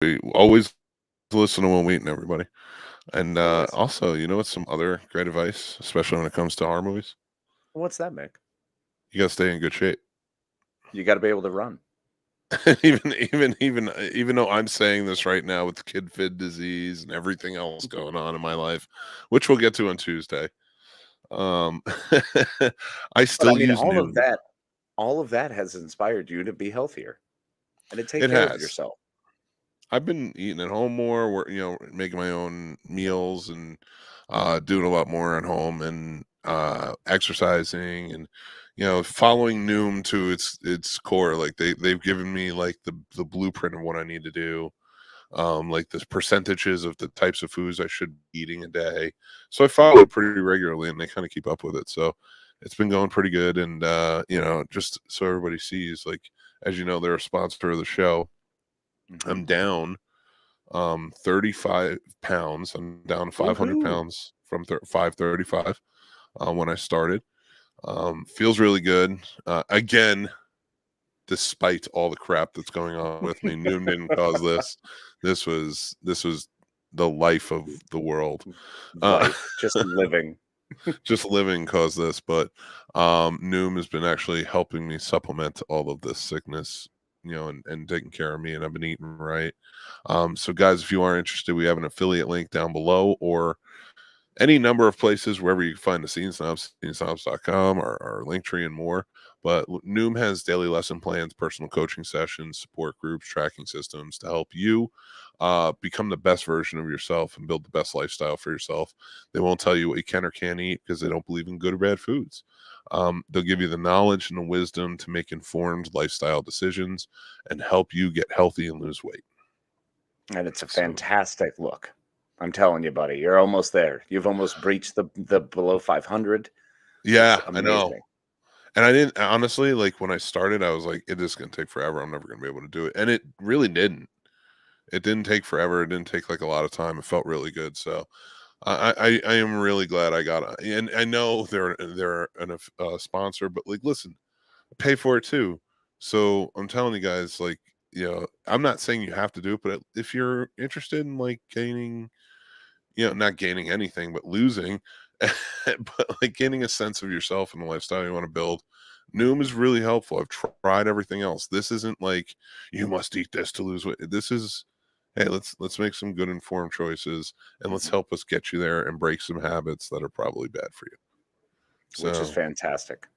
We always listen to when we eating, everybody. And Always. also, you know what's some other great advice, especially when it comes to horror movies? What's that, Mick? You gotta stay in good shape. You got to be able to run. Even though I'm saying this right now with kid fid disease and everything else going on in my life, which we'll get to on Tuesday. Um, I But I still mean, use Noom. all of that has inspired you to be healthier and to take It care of has. yourself. I've been eating at home more, making my own meals and doing a lot more at home and exercising and following Noom to its core. Like they've given me like the blueprint of what I need to do. Like the percentages of the types of foods I should be eating a day. So I follow it pretty regularly and they kind of keep up with it. So it's been going pretty good. And just so everybody sees, like, as you know, they're a sponsor of the show. Mm-hmm. I'm down 35 pounds. I'm down 500 Woohoo! pounds from 535 when I started. Feels really good. Again, despite all the crap that's going on with me, Noom didn't cause this. This was the life of the world. Life, just living. Just living caused this, but Noom has been actually helping me supplement all of this sickness, and taking care of me, and I've been eating right. So guys, if you are interested, we have an affiliate link down below, or any number of places wherever you can find the Scene Snobs, scenesnobs.com, or Linktree and more. But Noom has daily lesson plans, personal coaching sessions, support groups, tracking systems to help you become the best version of yourself and build the best lifestyle for yourself. They won't tell you what you can or can't eat because they don't believe in good or bad foods. They'll give you the knowledge and the wisdom to make informed lifestyle decisions and help you get healthy and lose weight. And it's a fantastic look. I'm telling you, buddy, you're almost there. You've almost breached the below 500. Yeah, I know. And I didn't, honestly, like when I started, I was like, it is going to take forever. I'm never going to be able to do it. And it really didn't. It didn't take forever. It didn't take like a lot of time. It felt really good. So I am really glad I got it. And I know they're a sponsor, but like, listen, pay for it too. So I'm telling you guys, like, I'm not saying you have to do it, but if you're interested in like gaining, not gaining anything, but losing, but like gaining a sense of yourself and the lifestyle you want to build, Noom is really helpful. I've tried everything else. This isn't like you must eat this to lose weight. This is, hey, let's make some good informed choices and let's help us get you there and break some habits that are probably bad for you. Which is fantastic.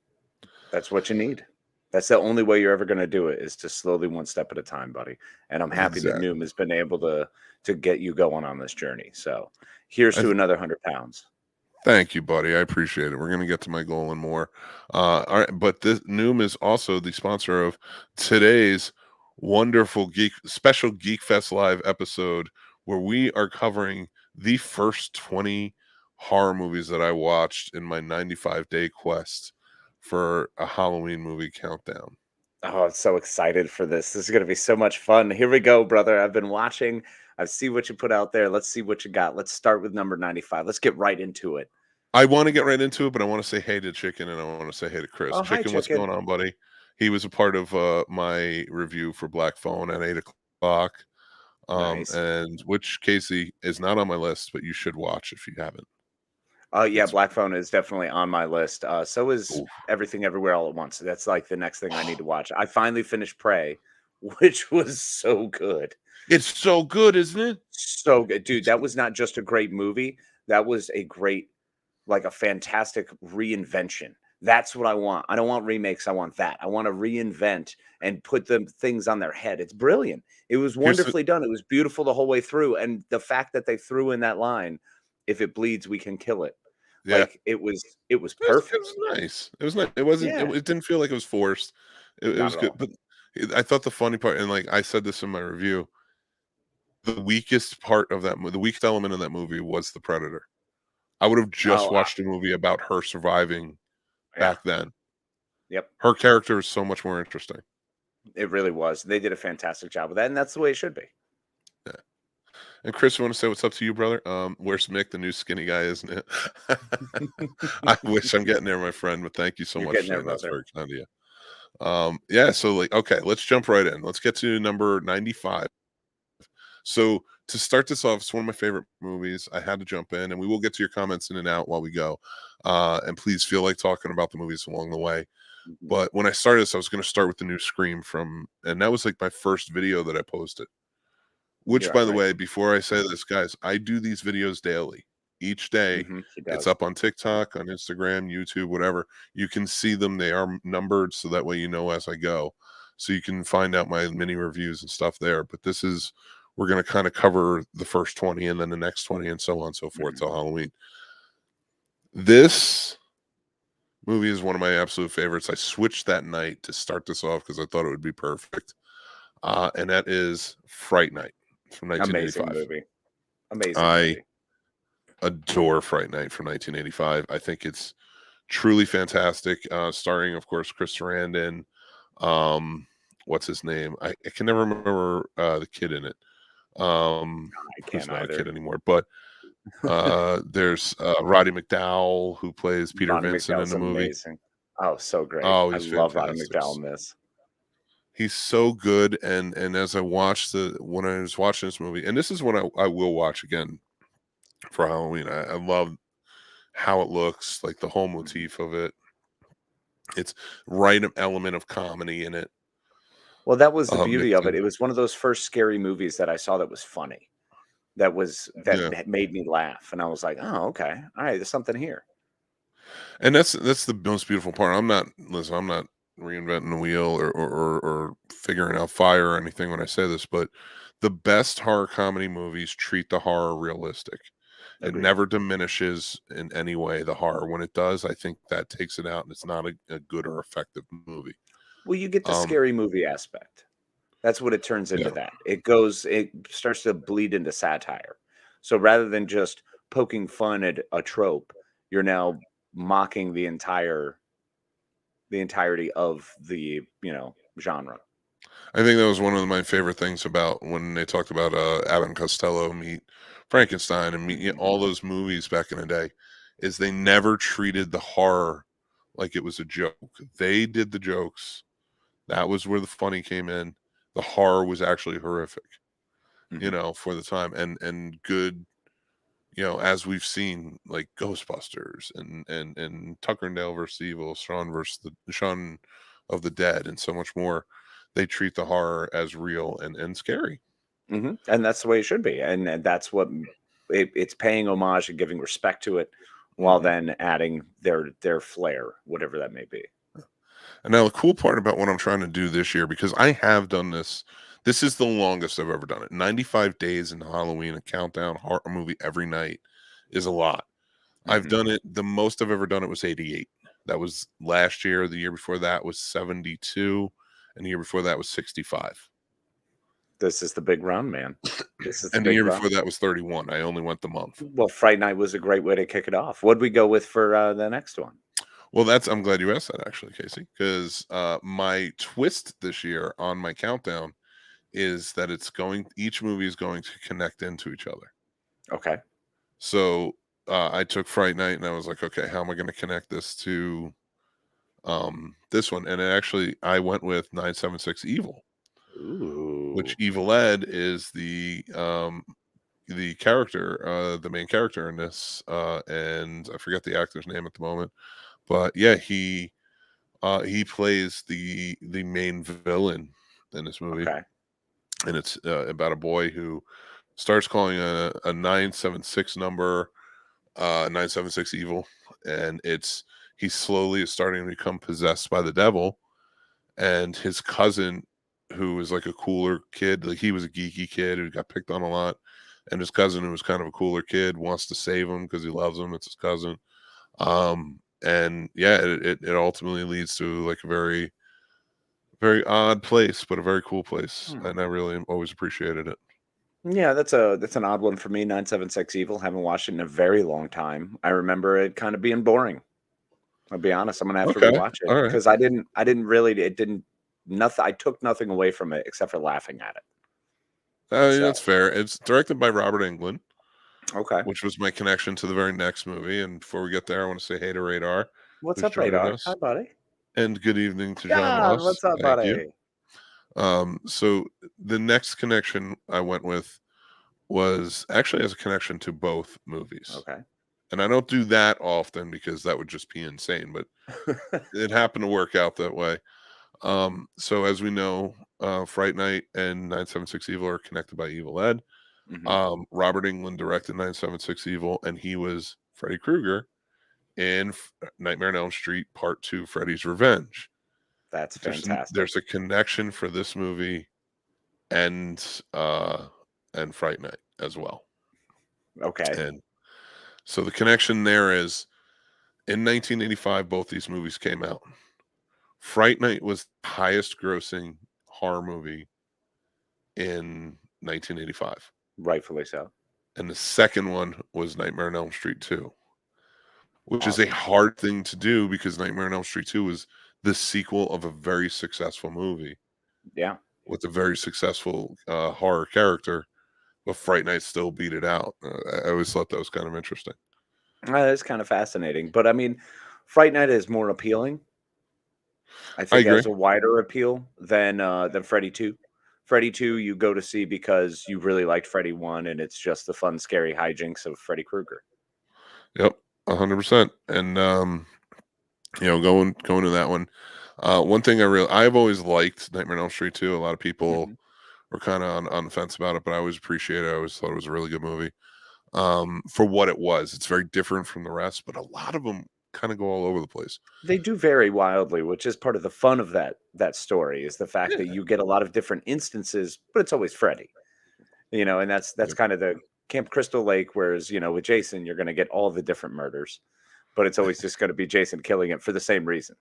That's what you need. That's the only way you're ever going to do it, is to slowly, one step at a time, buddy. And I'm happy that Noom has been able to get you going on this journey. So here's to another 100 pounds. Thank you, buddy. I appreciate it. We're going to get to my goal and more. All right, but this Noom is also the sponsor of today's wonderful special Geek Fest Live episode, where we are covering the first 20 horror movies that I watched in my 95-day quest for a Halloween movie countdown. Oh, I'm so excited for this. This is going to be so much fun. Here we go, brother. I've been watching. I see what you put out there. Let's see what you got. Let's start with number 95. Let's get right into it. I want to get right into it, but I want to say hey to Chicken and I want to say hey to Chris. Oh, Chicken, hi, what's going on, buddy? He was a part of my review for Black Phone at 8 o'clock. Nice. And which Casey is not on my list, but you should watch if you haven't. Yeah, Black Phone is definitely on my list. So is Everything Everywhere All at Once. That's like the next thing I need to watch. I finally finished Prey, which was so good. It's so good, isn't it? So good, dude. That was not just a great movie. That was a great, like a fantastic reinvention. That's what I want. I don't want remakes. I want that. I want to reinvent and put the things on their head. It's brilliant. It was wonderfully done. It was beautiful the whole way through. And the fact that they threw in that line, if it bleeds, we can kill it. Yeah. Like it was perfect. It was nice. It was nice. It wasn't. Yeah. It didn't feel like it was forced. It was good. But I thought the funny part, and like I said this in my review, the weakest part of the weakest element of that movie was the Predator. I would have just watched a movie about her surviving back then. Yep. Her character is so much more interesting. It really was. They did a fantastic job with that, and that's the way it should be. Yeah. And Chris, you want to say what's up to you, brother? Where's Mick, the new skinny guy, isn't it? I wish I'm getting there, my friend, but thank you so much. That's very kind of you. Yeah, so like, okay, let's jump right in. Let's get to number 95. So to start this off, it's one of my favorite movies. I had to jump in, and we will get to your comments in and out while we go. And please feel like talking about the movies along the way. Mhm. But when I started this, I was going to start with the new Scream and that was like my first video that I posted. Which, Yeah, by the right. way, before I say this, guys, I do these videos daily. Each day, He it's does. up on TikTok, on Instagram, YouTube, whatever. You can see them. They are numbered, so that way you know as I go. So you can find out my mini reviews and stuff there. But we're going to kind of cover the first 20 and then the next 20 and so on and so forth till Halloween. This movie is one of my absolute favorites. I switched that night to start this off because I thought it would be perfect. And that is Fright Night from 1985. Amazing movie. Amazing I movie. adore Fright Night from 1985. I think it's truly fantastic. Starring, of course, Chris Sarandon. What's his name? I can never remember the kid in it. I Who's can't not either. a kid anymore, but there's Roddy McDowall, who plays Peter Roddy Vincent in McDowall's the movie. amazing. Oh, so great. Oh, I he's love Roddy fantastic. McDowall in this. He's so good, and as I watched when I was watching this movie, and this is what I will watch again for Halloween. I love how it looks, like the whole motif of it. It's right element of comedy in it. Well, that was the Uh, beauty of it. mixing. It was one of those first scary movies that I saw that was funny. That made me laugh, and I was like, "Oh, okay. All right, there's something here." And that's the most beautiful part. I'm not reinventing the wheel or figuring out fire or anything when I say this, but the best horror comedy movies treat the horror realistic. It Agreed. never diminishes in any way the horror. When it does, I think that takes it out and it's not a good or effective movie. Well, you get the Um, scary movie aspect. That's what it turns into yeah. that. It starts to bleed into satire. So rather than just poking fun at a trope, you're now mocking the entirety of the, genre. I think that was one of my favorite things about when they talked about Abbott and Costello meet Frankenstein and meet all those movies back in the day, is they never treated the horror like it was a joke. They did the jokes. That was where the funny came in. The horror was actually horrific, for the time, and good, as we've seen, like Ghostbusters and Tucker and Dale versus Evil, Shaun of the Dead, and so much more. They treat the horror as real and scary. And that's the way it should be. And that's what it's paying homage and giving respect to it while then adding their flair, whatever that may be. And now the cool part about what I'm trying to do this year, because I have done this is the longest I've ever done it. 95 days into Halloween, a countdown horror movie every night is a lot. I've done it. The most I've ever done it was 88. That was last year. The year before that was 72. And the year before that was 65. This is the big run, man. This is And the year before that was 31. I only went the month. Well, Fright Night was a great way to kick it off. What'd we go with for the next one? Well, I'm glad you asked that, actually, Casey, because my twist this year on my countdown is that each movie is going to connect into each other. Okay. So I took Fright Night and I was like, okay, how am I going to connect this to this one? And I went with 976 Evil. Ooh. Which Evil Ed is the character, the main character in this, and I forget the actor's name at the moment, but yeah, he plays the main villain in this movie. Okay. And it's about a boy who starts calling a 976 number, 976 Evil, and he slowly is starting to become possessed by the devil, and his cousin, who was like a cooler kid, like he was a geeky kid who got picked on a lot, and his cousin, who was kind of a cooler kid, wants to save him because he loves him. It's his cousin. And yeah, it ultimately leads to like a very, very odd place, but a very cool place. And I really always appreciated it. Yeah, that's an odd one for me. 976 Evil. Haven't watched it in a very long time. I remember it kind of being boring. I'll be honest. I'm gonna have to rewatch it because I didn't really. It didn't. Nothing. I took nothing away from it except for laughing at it. That's fair. It's directed by Robert Englund. Okay. Which was my connection to the very next movie. And before we get there, I want to say hey to Radar. What's up, Radar? Hi, buddy. And good evening to John Ross. What's up, buddy? So the next connection I went with actually has a connection to both movies. Okay. And I don't do that often because that would just be insane, but it happened to work out that way. So as we know, Fright Night and 976 Evil are connected by Evil Ed. Robert Englund directed 976 Evil, and he was Freddy Krueger in Nightmare on Elm Street Part 2, Freddy's Revenge. That's fantastic. There's a connection for this movie and Fright Night as well. Okay. And so the connection there is in 1985, both these movies came out. Fright Night was the highest grossing horror movie in 1985. Rightfully so. And the second one was Nightmare on Elm Street 2, which Awesome. is a hard thing to do because Nightmare on Elm Street 2 was the sequel of a very successful movie. Yeah. With a very successful horror character, but Fright Night still beat it out. I always thought that was kind of interesting. It's kind of fascinating. But I mean, Fright Night is more appealing. I I think it agree. has a wider appeal than Freddy 2. Freddy 2 you go to see because you really liked Freddy 1 and it's just the fun, scary hijinks of Freddy Krueger. Yep, 100%. And going to that one. One thing I've always liked Nightmare on Elm Street 2. A lot of people were kind of on the fence about it, but I always appreciate it. I always thought it was a really good movie. For what it was. It's very different from the rest, but a lot of them kind of go all over the place. They do vary wildly, which is part of the fun of that story, is the fact that you get a lot of different instances, but it's always Freddy. And that's kind of the Camp Crystal Lake, whereas, with Jason, you're going to get all the different murders, but it's always just going to be Jason killing it for the same reason.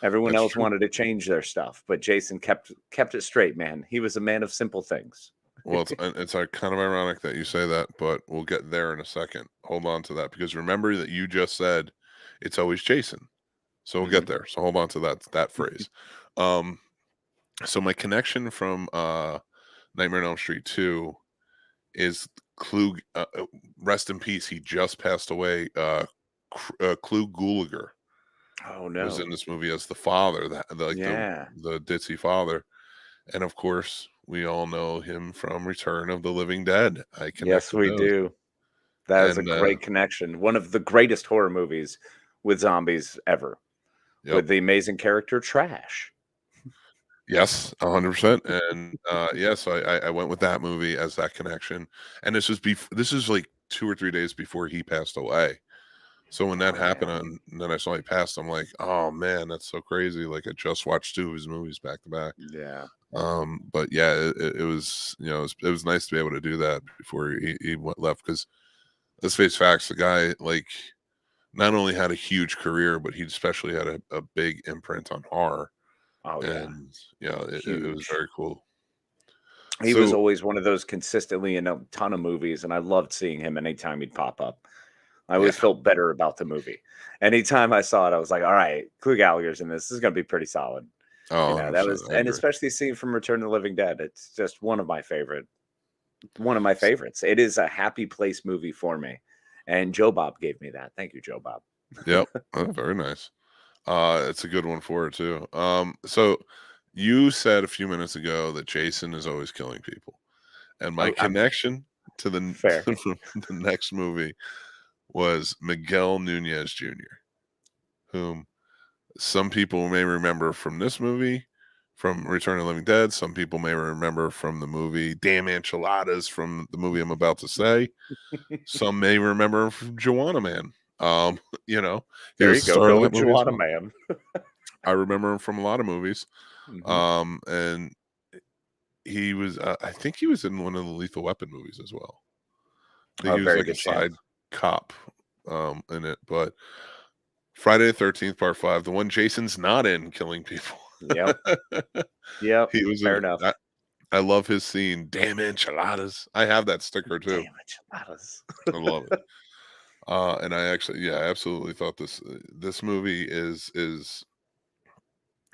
Everyone else wanted to change their stuff, but Jason kept it straight, man. He was a man of simple things. Well, it's kind of ironic that you say that, but we'll get there in a second. Hold on to that, because remember that you just said it's always Jason. So we'll get there. So hold on to that phrase. So my connection from Nightmare on Elm Street 2 is Klug. Rest in peace. He just passed away. Klug Gulager. Oh no! Was in this movie as the father, the ditzy father, and of course we all know him from Return of the Living Dead. Yes, we do. That is a great connection. One of the greatest horror movies with zombies ever. Yep. With the amazing character Trash. Yes, 100%. And so I went with that movie as that connection. And this is like 2 or 3 days before he passed away. So when that happened, and then I saw he passed, I'm like, oh man, that's so crazy. Like I just watched 2 of his movies back to back. Yeah. But yeah, it was, it was nice to be able to do that before he left, because let's face facts, the guy like not only had a huge career, but he especially had a big imprint on horror. Oh yeah. And it was very cool. He was always one of those consistently in a ton of movies, and I loved seeing him anytime he'd pop up. I always felt better about the movie. Anytime I saw it, I was like, all right, Klug Gallagher's in this. This is going to be pretty solid. Oh, that was, and especially seeing from Return of the Living Dead. It's just one of my favorites. It is a happy place movie for me. And Joe Bob gave me that. Thank you, Joe Bob. Yep. Oh, very nice. It's a good one for it too. So you said a few minutes ago that Jason is always killing people. And my connection to the next movie was Miguel Nunez Jr., whom some people may remember from this movie, from Return of the Living Dead. Some people may remember from the movie Damn Enchiladas, from the movie I'm about to say. Some may remember from Joanna Man. There you go with Joanna Man. I remember him from a lot of movies. And he was, I think he was in one of the Lethal Weapon movies as well. I think he was like a side cop in it. But Friday the 13th Part 5, the one Jason's not in killing people. Yep. He was fair enough. I love his scene. Damn enchiladas. I have that sticker too. Damn enchiladas. I love it. And I actually, I absolutely thought this movie is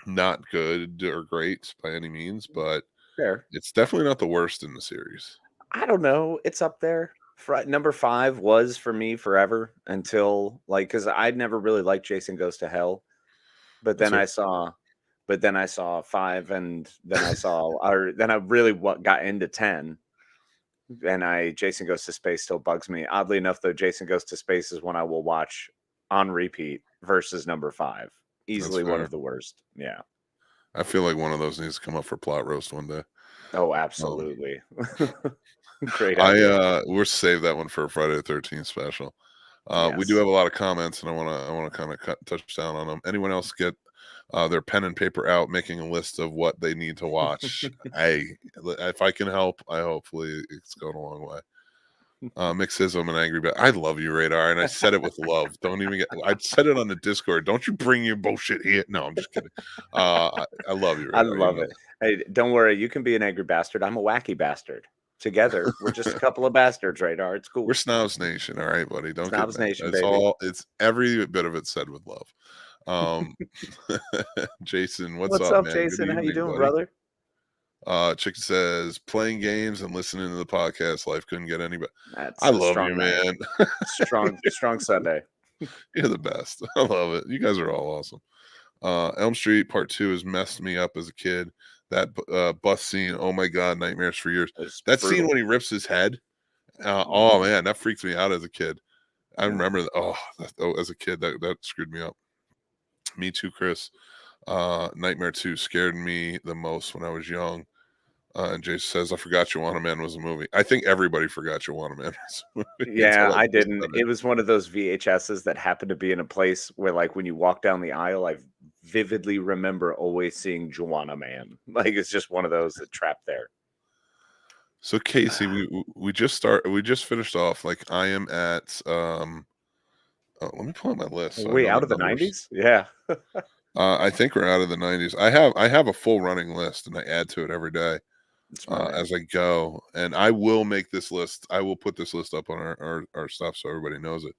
not good or great by any means, but it's definitely not the worst in the series. I don't know. It's up there. Number 5 was for me forever until because I'd never really liked Jason Goes to Hell, but then I saw 5, and then I saw, then I really got into 10, And Jason Goes to Space still bugs me. Oddly enough, though, Jason Goes to Space is one I will watch on repeat versus number 5. Easily one of the worst. Yeah. I feel like one of those needs to come up for plot roast one day. Oh, absolutely. Great idea. We'll save that one for a Friday the 13th special. We do Yes. have a lot of comments, and I want to kind of touch down on them. Anyone else get their pen and paper out, making a list of what they need to watch? If I can help, hopefully it's going a long way. Mick says I'm an angry but I love you, Radar, and I said it with love. Don't even get. I said it on the Discord. Don't you bring your bullshit here? No, I'm just kidding. I love you, Radar. I love it. Hey, don't worry. You can be an angry bastard. I'm a wacky bastard. Together, we're just a couple of bastards, Radar. It's cool. We're Snobs Nation, all right, buddy. Don't Snobs get mad. Nation, It's baby. it's every bit of it said with love. Jason, what's up, man? Jason? How you doing, buddy? brother? Chick says playing games and listening to the podcast. Life couldn't get any better. I love you, man. strong Sunday. You're the best. I love it. You guys are all awesome. Elm Street Part 2 has messed me up as a kid. That bus scene, oh my god, nightmares for years. That brutal. Scene when he rips his head, oh man, that freaked me out as a kid. I remember as a kid that screwed me up. Me too, Chris. Nightmare 2 scared me the most when I was young. And Jason says, I forgot You Want a Man was a movie. I think everybody forgot You Want a Man was a movie. Yeah, I didn't. It was one of those VHSs that happened to be in a place where, like, when you walk down the aisle, I vividly remember always seeing Joanna Man. Like, it's just one of those that trapped there. So Casey, we just finished off. Like, I am at let me pull up my list. Are we out of the 90s? Yeah. I think we're out of the 90s. I have a full running list, and I add to it every day as I go. And I will make this list. I will put this list up on our stuff so everybody knows it.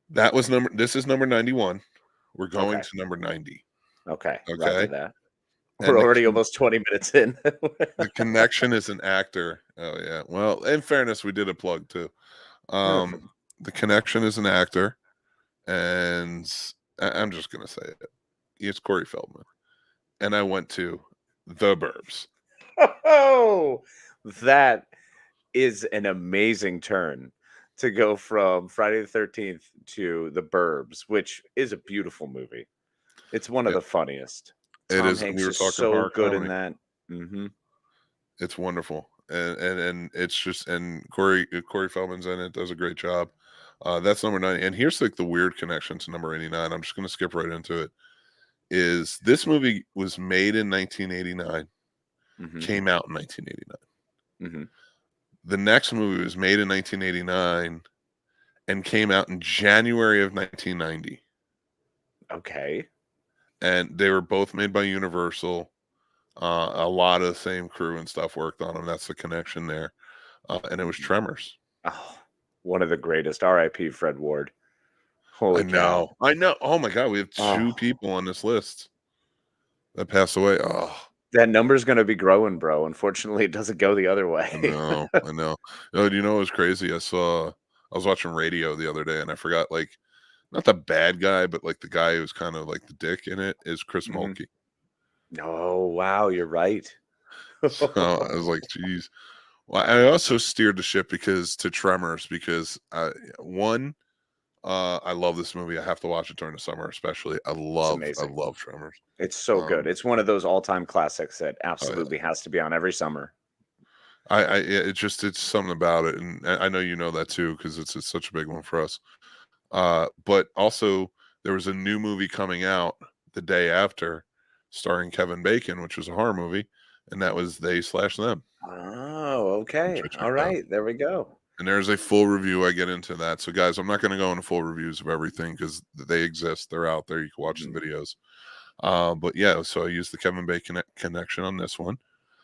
This is number 91. We're going to number 90. Okay. That. We're already almost 20 minutes in. The Connection is an actor. Oh yeah. Well, in fairness, we did a plug too. The Connection is an actor, and I'm just gonna say it. It's Corey Feldman, and I went to The Burbs. Oh, that is an amazing turn to go from Friday the 13th to The Burbs, which is a beautiful movie. It's one of the funniest. Tom Hanks is so good in that. Mm-hmm. It's wonderful, and it's just Corey Feldman's in it. Does a great job. That's number 90. And here's like the weird connection to number 89. I'm just going to skip right into it. Is this movie was made in 1989, came out in 1989. The next movie was made in 1989 and came out in January of 1990. Okay. And they were both made by Universal. A lot of the same crew and stuff worked on them. That's the connection there. And it was Tremors. Oh, one of the greatest. R.I.P. Fred Ward. Holy cow. I know. Oh my God, we have two people on this list that passed away. Oh, that number's going to be growing, bro. Unfortunately, it doesn't go the other way. I know. Do you know what was crazy? I was watching radio the other day, and I forgot, like, not the bad guy, but like the guy who's kind of like the dick in it is Chris Mulkey. Oh wow, you're right. So I was like, geez. Well, I also steered the ship to Tremors because I love this movie. I have to watch it during the summer, especially. I love Tremors. It's so good. It's one of those all-time classics that absolutely has to be on every summer. It's something about it, and I know you know that too because it's such a big one for us. But also there was a new movie coming out the day after, starring Kevin Bacon, which was a horror movie, and that was They/Them. Oh, okay. All right, there we go. And there's a full review. I get into that. So, guys, I'm not going to go into full reviews of everything because they exist. They're out there. You can watch the videos. But yeah, so I used the Kevin Bacon connection on this one.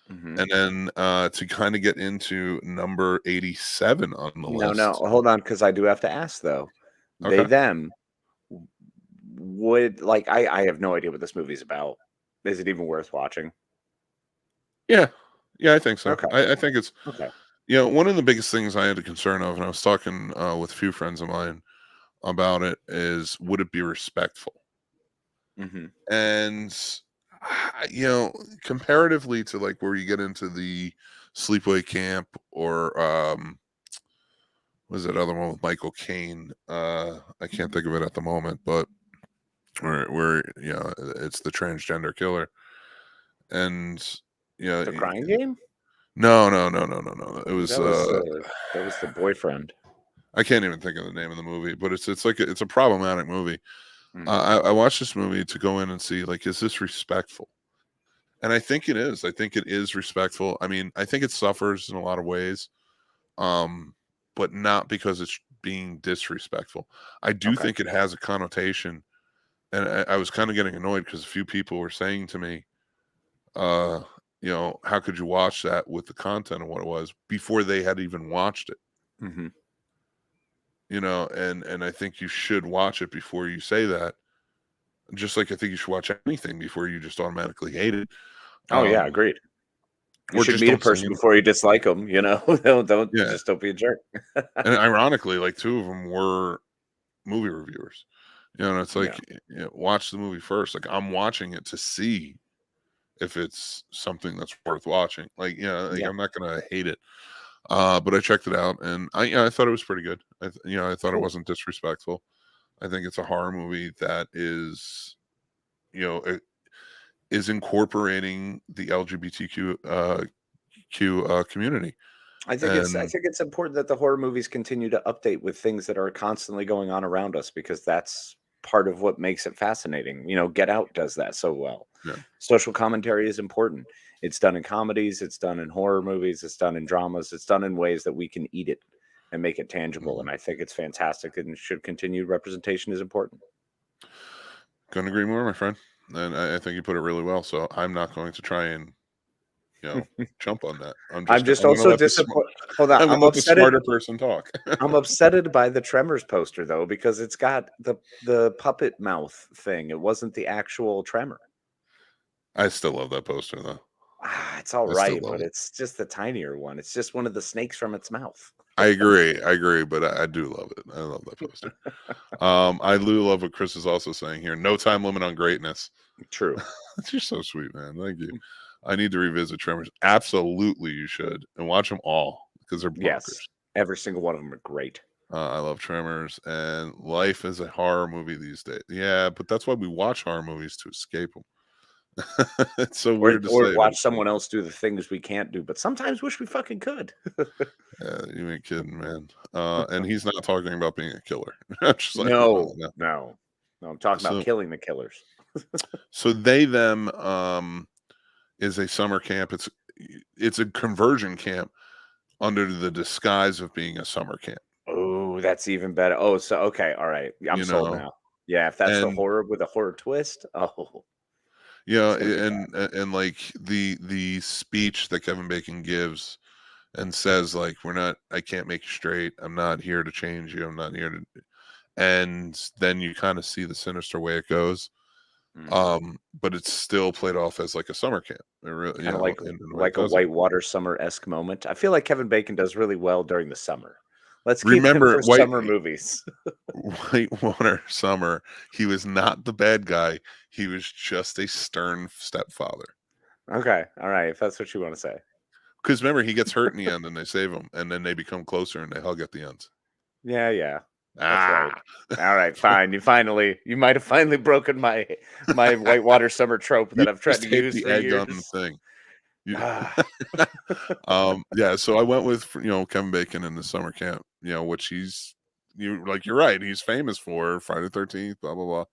And then to kind of get into number 87 on the list. No, hold on, because I do have to ask, though. Okay. Them would, like, I have no idea what this movie's about. Is it even worth watching? Yeah, I think so. Okay. I think it's okay. One of the biggest things I had a concern of, and I was talking with a few friends of mine about it, is would it be respectful? And comparatively to like where you get into the Sleepaway Camp, or what was that other one with Michael Caine? I can't think of it at the moment, but where it's the transgender killer, and The Crying Game? No. It was that was the boyfriend. I can't even think of the name of the movie, but it's like it's a problematic movie. Mhm. I watched this movie to go in and see, like, is this respectful? And I think it is. I think it is respectful. I mean, I think it suffers in a lot of ways, but not because it's being disrespectful. I do Okay. think it has a connotation, and I was kind of getting annoyed because a few people were saying to me, how could you watch that with the content of what it was before they had even watched it? Mm-hmm. And I think you should watch it before you say that. Just like I think you should watch anything before you just automatically hate it. Oh yeah, agreed. You or should just meet a don't say person before you dislike them. Don't Yeah. just don't be a jerk. And ironically, like, two of them were movie reviewers. And it's like, watch the movie first. Like, I'm watching it to see if it's something that's worth watching. Like, I'm not gonna hate it. But I checked it out, and I thought it was pretty good. I thought it wasn't disrespectful. I think it's a horror movie that is, is incorporating the LGBTQ community. I think it's important that the horror movies continue to update with things that are constantly going on around us, because that's part of what makes it fascinating. Get Out does that so well. Yeah. Social commentary is important. It's done in comedies, it's done in horror movies, it's done in dramas, it's done in ways that we can eat it and make it tangible. Mhm. And I think it's fantastic and should continue. Representation is important. Couldn't agree more, my friend. And I think you put it really well. So I'm not going to try and jump on that. I'm just also disappointed. Hold on, I'm let the upset. smarter person talk. I'm upsetted by the Tremors poster though, because it's got the puppet mouth thing. It wasn't the actual Tremor. I still love that poster though. It's all right, but it's just the tinier one. It's just one of the snakes from its mouth. I agree, but I do love it. I love that poster. I do love what Chris is also saying here. No time limit on greatness. True. You're so sweet, man. Thank you. I need to revisit Tremors. Absolutely, you should, and watch them all because they're bonkers. Yes, every single one of them are great. I love Tremors, and life is a horror movie these days. Yeah, but that's why we watch horror movies, to escape them. It's so weird to say. Or watch someone else do the things we can't do, but sometimes wish we fucking could. Yeah, you ain't kidding, man. And he's not talking about being a killer. Just like, no. I'm talking about killing the killers. So They Them is a summer camp. It's a conversion camp under the disguise of being a summer camp. Oh, that's even better. Oh, so okay, all right. I'm sold now. Yeah, if that's the horror with a horror twist. Oh. And like the speech that Kevin Bacon gives and says, like, I can't make you straight. I'm not here to change you. I'm not here to. And then you kind of see the sinister way it goes. But it's still played off as like a summer camp. Really, kind of like a Whitewater Summer-esque moment. I feel like Kevin Bacon does really well during the summer. Let's keep him for summer movies. Whitewater Summer, he was not the bad guy. He was just a stern stepfather. Okay, all right, if that's what you want to say. Because remember, he gets hurt in the end, and they save him, and then they become closer, and they hug at the end. Yeah. That's right. All right, fine. You might have finally broken my Whitewater Summer trope that I've tried to use for years. On the thing. So I went with Kevin Bacon in the summer camp, which you're right, he's famous for Friday the 13th, blah blah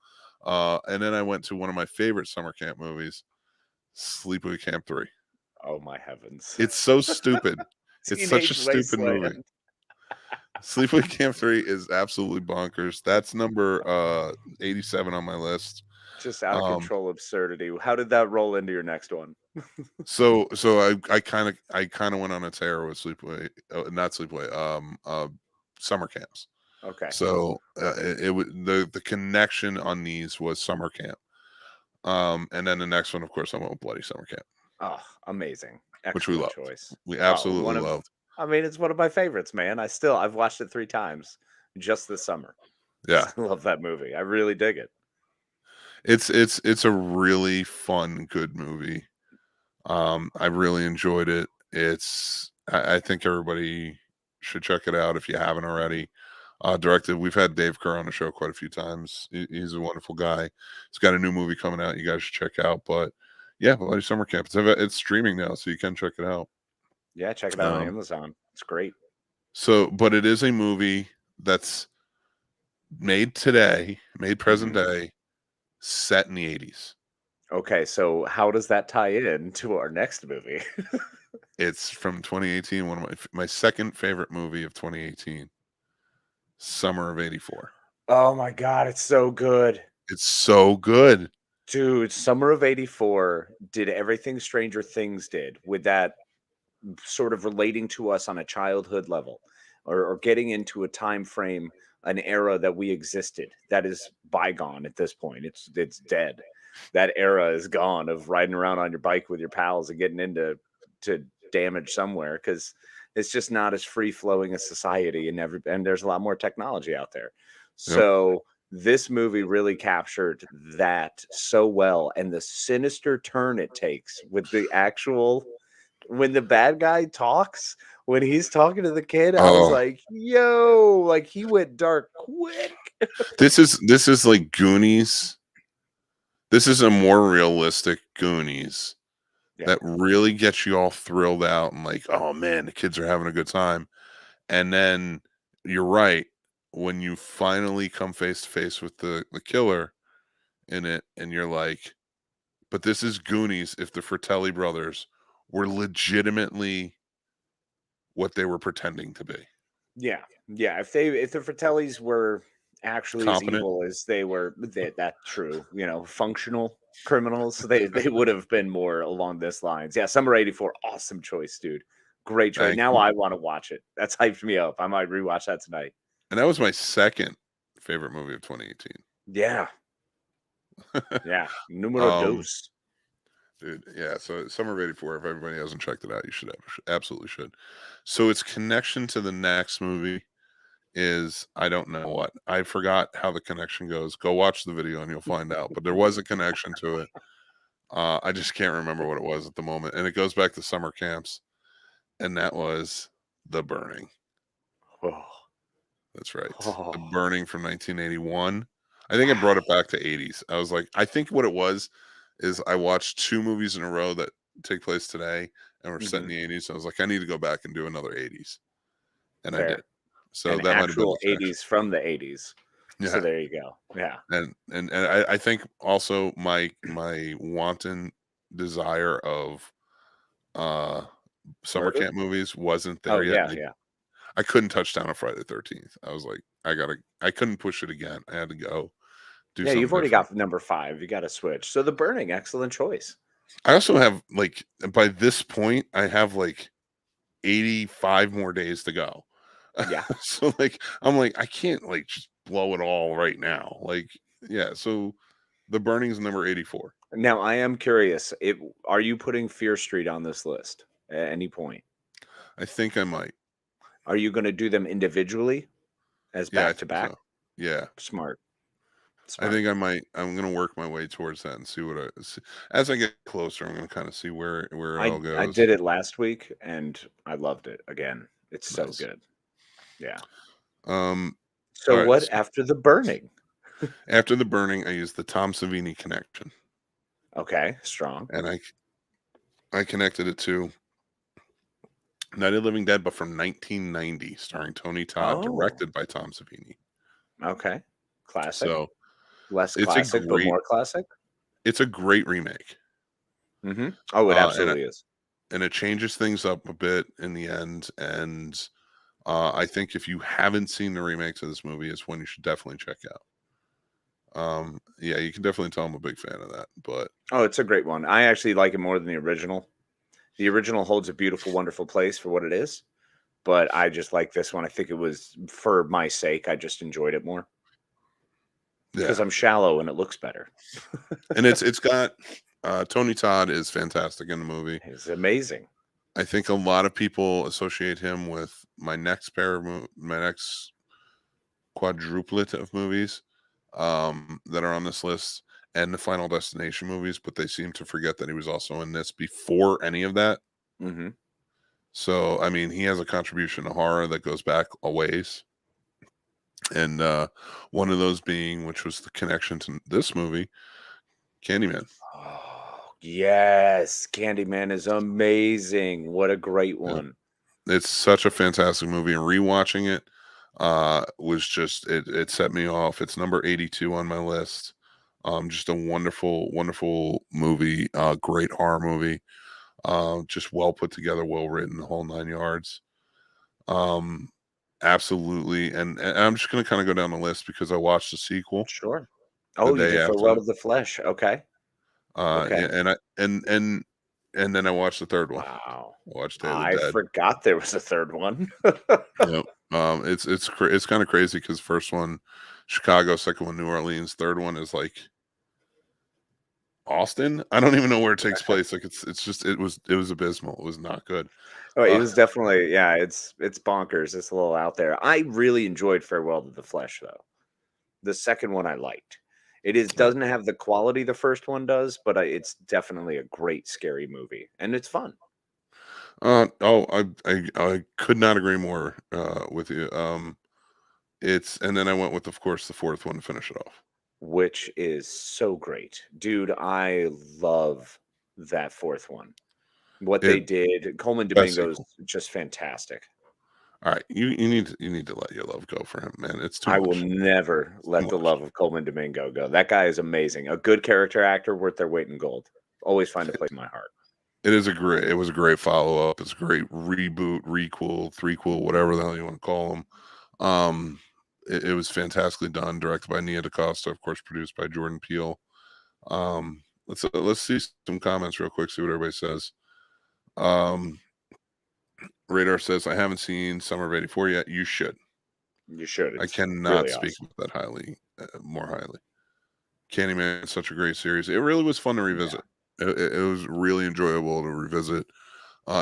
blah. And then I went to one of my favorite summer camp movies, Sleepaway Camp 3. Oh my heavens. It's so stupid. It's such a stupid movie. Sleepaway Camp 3 is absolutely bonkers. That's number 87 on my list. Just out of control absurdity. How did that roll into your next one? So I kind of went on a tear with not Sleepaway, summer camps. Okay. So it was the connection on these was summer camp. And then the next one, of course, I went with Bloody Summer Camp. Oh, amazing. Excellent which we loved. choice. We absolutely loved. I mean, it's one of my favorites, man. I've watched it 3 times just this summer. Yeah. I love that movie. I really dig it. It's a really fun, good movie. I really enjoyed it. I think everybody should check it out if you haven't already. Directed, we've had Dave Kerr on the show quite a few times. He's a wonderful guy. He's got a new movie coming out you guys should check out. But yeah, Bloody Summer Camp. It's streaming now, so you can check it out. Yeah, check it out on Amazon. It's great. So, but it is a movie that's made today, made present day, set in the 80s. Okay, so how does that tie in to our next movie? It's from 2018, one of my second favorite movie of 2018, Summer of '84. Oh my God, it's so good. It's so good. Dude, Summer of '84 did everything Stranger Things did with that sort of relating to us on a childhood level or getting into a time frame, an era that we existed that is bygone at this point. It's dead. That era is gone of riding around on your bike with your pals and getting into damage somewhere, because it's just not as free flowing a society, and there's a lot more technology out there. So this movie really captured that so well, and the sinister turn it takes with the actual, when the bad guy talks, when he's talking to the kid, I was like, yo, like he went dark quick. This is like Goonies. This is a more realistic Goonies that really gets you all thrilled out and like, oh man, the kids are having a good time. And then you're right, when you finally come face to face with the killer in it, and you're like, but this is Goonies if the Fratelli brothers were legitimately what they were pretending to be. Yeah. If the Fratellis were actually Competent. as evil as they were, that's true. Functional criminals, they would have been more along this lines. Yeah, Summer '84, awesome choice, dude. Great choice. Thank now you. I want to watch it. That's hyped me up. I might rewatch that tonight. And that was my second favorite movie of 2018. Yeah. Yeah. Numero dos. Dude, yeah. So Summer of '84, if everybody hasn't checked it out, you should absolutely should. So its connection to the next movie is, I don't know what. I forgot how the connection goes. Go watch the video and you'll find out. But there was a connection to it. I just can't remember what it was at the moment. And it goes back to summer camps. And that was The Burning. Oh. That's right. The Burning from 1981. I think I brought it back to 80s. I was like, I think what it was is I watched two movies in a row that take place today and were set in the 80s. I was like, I need to go back and do another 80s. And I did. So that might have been 80s from the 80s. Yeah. So there you go. Yeah. And I think also my wanton desire of summer camp movies wasn't there yet. I couldn't touch down on Friday the 13th. I was like, I couldn't push it again. I had to go do something. You've already got number 5. You got to switch. So The Burning, excellent choice. I also have, like, by this point, I have like 85 more days to go. Yeah. So like, I'm like, I can't like just blow it all right now. Like, yeah. So The Burning is number 84. Now I am curious. Are you putting Fear Street on this list at any point? I think I might. Are you going to do them individually as back to back? So. Yeah. Smart. I think I might. I'm going to work my way towards that and see what as I get closer, I'm going to kind of see where it all goes. I did it last week and I loved it again. It's so good. Yeah. So right, what after The Burning? After The Burning, I used the Tom Savini connection. Okay, strong. And I connected it to Night of the Living Dead, but from 1990, starring Tony Todd, directed by Tom Savini. Okay, classic. So less classic, but more classic. It's a great remake. Mm-hmm. Oh, it absolutely is. And it changes things up a bit in the end, and I think if you haven't seen the remakes of this movie, it's one you should definitely check out. Yeah, you can definitely tell I'm a big fan of that. But it's a great one. I actually like it more than the original. The original holds a beautiful, wonderful place for what it is, but I just like this one. I think it was for my sake. I just enjoyed it more because I'm shallow and it looks better. And it's got Tony Todd is fantastic in the movie. He's amazing. I think a lot of people associate him with my next quadruplet of movies that are on this list and the Final Destination movies, but they seem to forget that he was also in this before any of that. Mm-hmm. So, I mean, he has a contribution to horror that goes back a ways. And one of those being, which was the connection to this movie, Candyman. Oh, yes. Candyman is amazing. What a great Yeah. one. It's such a fantastic movie, and rewatching it was just it set me off. It's number 82 on my list. Just a wonderful, wonderful movie, great horror movie. Just well put together, well written, the whole 9 yards. Absolutely. And I'm just gonna kind of go down the list because I watched the sequel Sure. the Oh, you day did after. Farewell to the Flesh. Okay. Okay. Yeah, and then I watched the third one. Wow. I watched Day of the I Dead. forgot there was a third one. Yep. It's kind of crazy because first one, Chicago, second one, New Orleans, third one is like Austin. I don't even know where it takes place. Like it's just it was abysmal. It was not good. Oh, it was definitely, yeah, it's bonkers. It's a little out there. I really enjoyed Farewell to the Flesh, though. The second one I liked. Doesn't have the quality the first one does, but it's definitely a great scary movie, and it's fun. I could not agree more with you. And then I went with, of course, the fourth one to finish it off. Which is so great. Dude, I love that fourth one. What they did, Coleman Domingo is just fantastic. All right, you need to let your love go for him, man. It's too I much. will never let the love of Coleman Domingo go. That guy is amazing. A good character actor worth their weight in gold. Always find a place in my heart. It was a great follow-up. It's a great reboot, requel, threequel, whatever the hell you want to call them. It was fantastically done, directed by Nia DaCosta, of course, produced by Jordan Peele. Let's see some comments real quick, see what everybody says. Radar says, I haven't seen Summer of '84 yet. You should. You should. I cannot really speak that highly, more highly. Candyman is such a great series. It really was fun to revisit. Yeah. It was really enjoyable to revisit.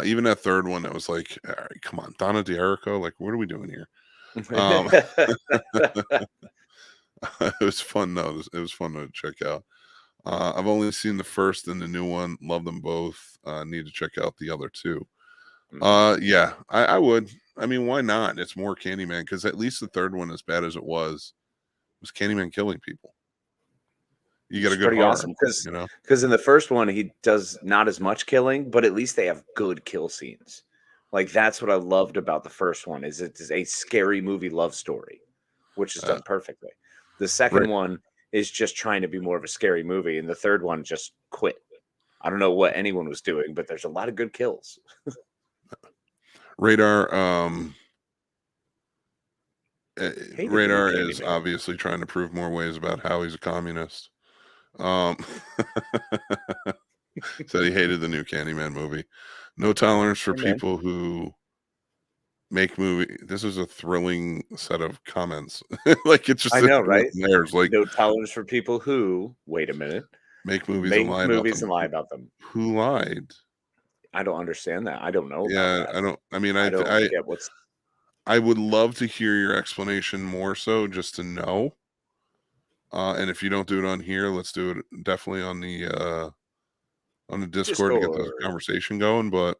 Even that third one, that was like, all right, come on, Donna D'Errico, like, what are we doing here? It was fun though. It was fun to check out. I've only seen the first and the new one. Love them both. Need to check out the other two. Yeah, I would. I mean, why not? It's more Candyman, because at least the third one, as bad as it was Candyman killing people. You got a good pretty horror, awesome because in the first one he does not as much killing, but at least they have good kill scenes. Like, that's what I loved about the first one, is it's a scary movie love story, which is done perfectly. The second one is just trying to be more of a scary movie, and the third one just quit. I don't know what anyone was doing, but there's a lot of good kills. Radar is obviously trying to prove more ways about how he's a communist. Said he hated the new Candyman movie. No tolerance for people who make movie. This is a thrilling set of comments. Like, it's just, I know, right? There's like no tolerance for people who, wait a minute, make movies and lie about them. Who lied? I don't understand that. I don't know. Yeah, about that. I don't. I mean, I don't get what's. I would love to hear your explanation more so, just to know. And if you don't do it on here, let's do it definitely on the Discord to get the conversation going. But,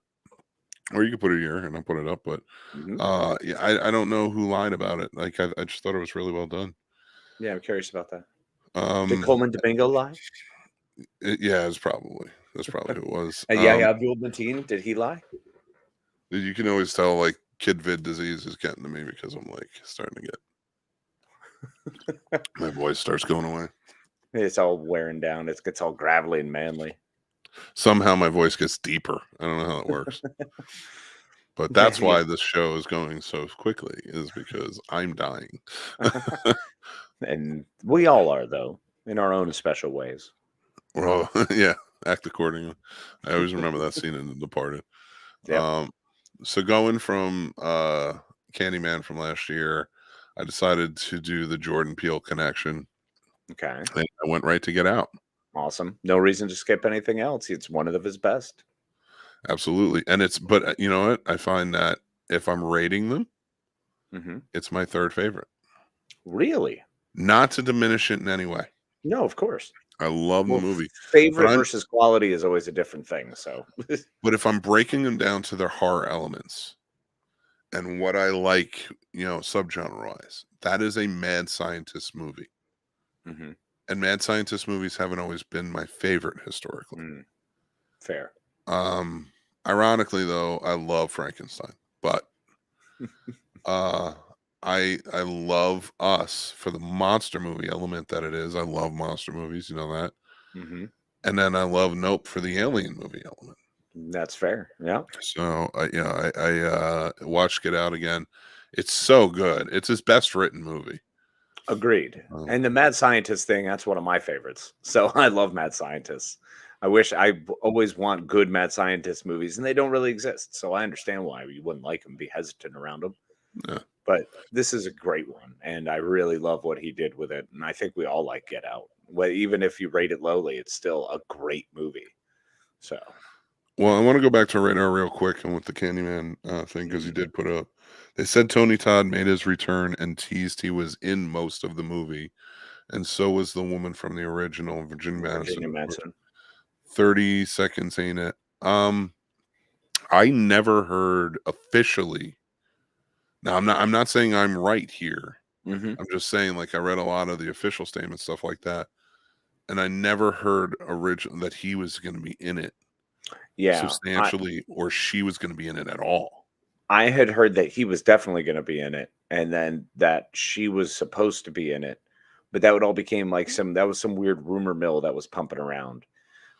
or you can put it here and I'll put it up. But yeah, I don't know who lied about it. Like, I just thought it was really well done. Yeah, I'm curious about that. Did Coleman Domingo lie? Yeah, that's probably who it was. And Yahya Abdul-Mateen, did he lie? You can always tell, like, kid vid disease is getting to me because I'm like starting to get my voice starts going away. It's all wearing down. It gets all gravelly and manly. Somehow my voice gets deeper. I don't know how it works. But that's why this show is going so quickly, is because I'm dying. And we all are, though, in our own special ways. Well, yeah, act accordingly. I always remember that scene in The Departed. Yep. So going from Candyman from last year, I decided to do the Jordan Peele connection. Okay. And I went right to Get Out. Awesome. No reason to skip anything else. It's one of his best. Absolutely. And but you know what? I find that if I'm rating them, it's my third favorite. Really? Not to diminish it in any way. No, of course. I love the movie. Favorite versus quality is always a different thing. So, but if I'm breaking them down to their horror elements and what I like, subgenre-wise, that is a mad scientist movie. Mm-hmm. And mad scientist movies haven't always been my favorite historically. Fair. Ironically, though, I love Frankenstein, but I love Us for the monster movie element that it is. I love monster movies, you know that. Mm-hmm. And then I love Nope for the alien movie element. That's fair. Yeah. So I watched Get Out again. It's so good. It's his best written movie. Agreed. And the mad scientist thing, that's one of my favorites. So I love mad scientists. I always want good mad scientist movies, and they don't really exist. So I understand why you wouldn't like them, be hesitant around them. Yeah. But this is a great one, and I really love what he did with it. And I think we all like Get Out. Well, even if you rate it lowly, it's still a great movie. So, well, I want to go back to Radar real quick and with the Candyman thing, because he did put up. They said Tony Todd made his return and teased he was in most of the movie, and so was the woman from the original, Virginia Madsen. 30 seconds, ain't it? I never heard officially. Now I'm not saying I'm right here. Mm-hmm. I'm just saying, like, I read a lot of the official statements, stuff like that, and I never heard original that he was going to be in it. Yeah, substantially, or she was going to be in it at all. I had heard that he was definitely going to be in it, and then that she was supposed to be in it, but that would all became like that was some weird rumor mill that was pumping around,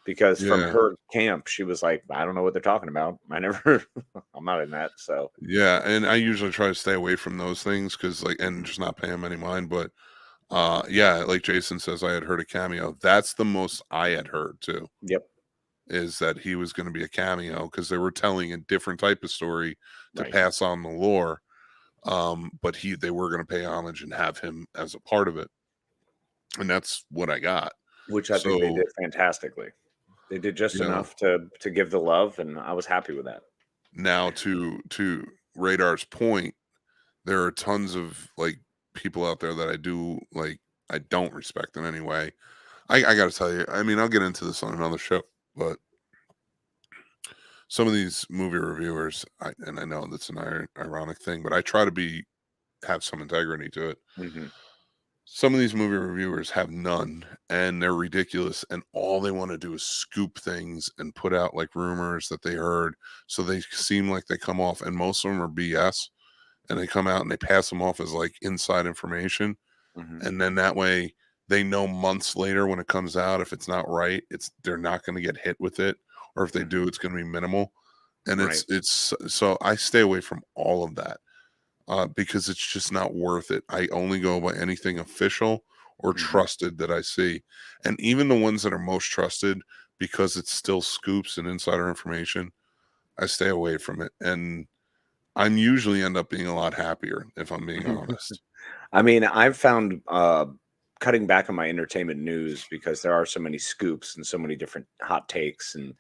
because from her camp, she was like, I don't know what they're talking about. I'm not in that. So yeah, and I usually try to stay away from those things because and just not pay them any mind. But yeah, like Jason says, I had heard a cameo. That's the most I had heard too. Yep. Is that he was going to be a cameo because they were telling a different type of story to pass on the lore. But they were going to pay homage and have him as a part of it. And that's what I got. Which I think they did fantastically. They did just enough to give the love, and I was happy with that. Now to Radar's point, there are tons of like people out there that I don't respect in any way. I got to tell you, I mean, I'll get into this on another show, but some of these movie reviewers, and I know that's an ironic thing, but I try to have some integrity to it. Mm-hmm. Some of these movie reviewers have none, and they're ridiculous, and all they want to do is scoop things and put out like rumors that they heard, so they seem like they come off, and most of them are BS, and they come out and they pass them off as like inside information, and then that way they know months later when it comes out, if it's not right, they're not going to get hit with it, or if they do, it's going to be minimal, and it's so I stay away from all of that. Because it's just not worth it. I only go by anything official or trusted that I see. And even the ones that are most trusted, because it's still scoops and insider information, I stay away from it. And I'm usually end up being a lot happier, if I'm being honest. I mean, I've found cutting back on my entertainment news, because there are so many scoops and so many different hot takes, and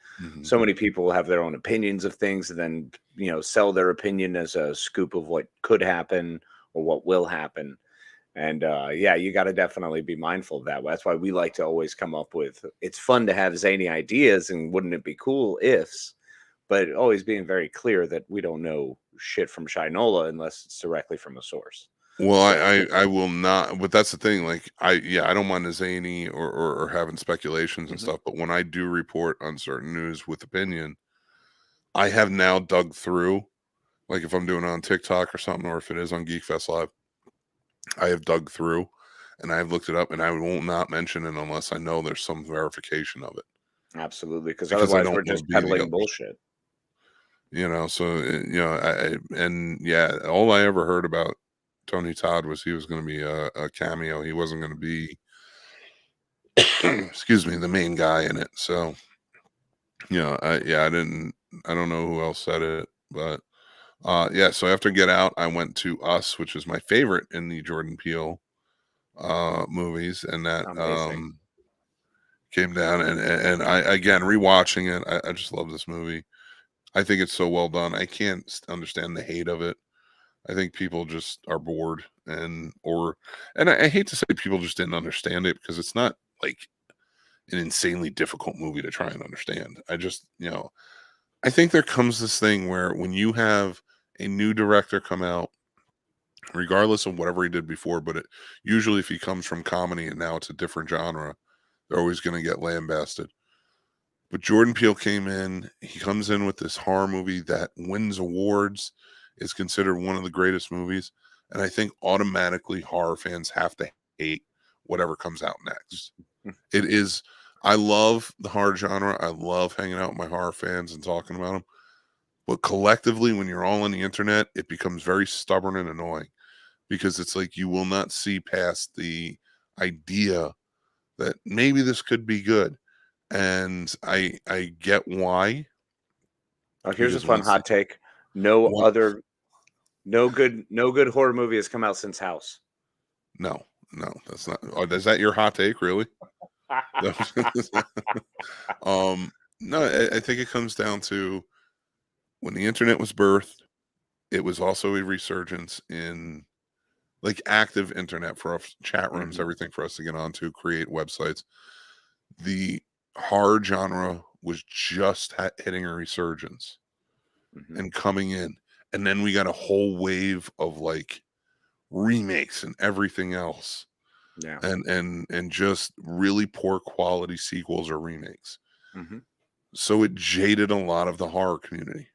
so many people have their own opinions of things, and then sell their opinion as a scoop of what could happen or what will happen. And you got to definitely be mindful of that. That's why we like to always come up with, it's fun to have zany ideas and wouldn't it be cool ifs, but always being very clear that we don't know shit from Shinola unless it's directly from a source. Well, I will not, but that's the thing. Like I don't mind the zany or having speculations and stuff. But when I do report on certain news with opinion, I have now dug through, like if I'm doing it on TikTok or something, or if it is on Geek Fest Live, I have dug through and I've looked it up, and I won't not mention it unless I know there's some verification of it. Absolutely, because otherwise we're just peddling bullshit. So all I ever heard about Tony Todd was he was going to be a cameo. He wasn't going to be, excuse me, the main guy in it. So, I don't know who else said it, but so after Get Out, I went to Us, which is my favorite in the Jordan Peele movies, and that came down, and I, again, rewatching it, I just love this movie. I think it's so well done. I can't understand the hate of it. I think people just are bored, and I hate to say people just didn't understand it, because it's not like an insanely difficult movie to try and understand. I just, I think there comes this thing where when you have a new director come out, regardless of whatever he did before, but usually if he comes from comedy and now it's a different genre, they're always going to get lambasted. But Jordan Peele came in, he comes in with this horror movie that wins awards, is considered one of the greatest movies, and I think automatically horror fans have to hate whatever comes out next. It is, I love the horror genre. I love hanging out with my horror fans and talking about them. But collectively, when you're all on the internet, it becomes very stubborn and annoying because it's like you will not see past the idea that maybe this could be good. And I get why. Here's a fun hot take. No good horror movie has come out since House. No, that's not. Oh, is that your hot take, really? No, I think it comes down to when the internet was birthed, it was also a resurgence in like active internet for us, chat rooms, everything for us to get onto, create websites. The horror genre was just hitting a resurgence and coming in. And then we got a whole wave of like remakes and everything else. Yeah. And just really poor quality sequels or remakes. So it jaded a lot of the horror community.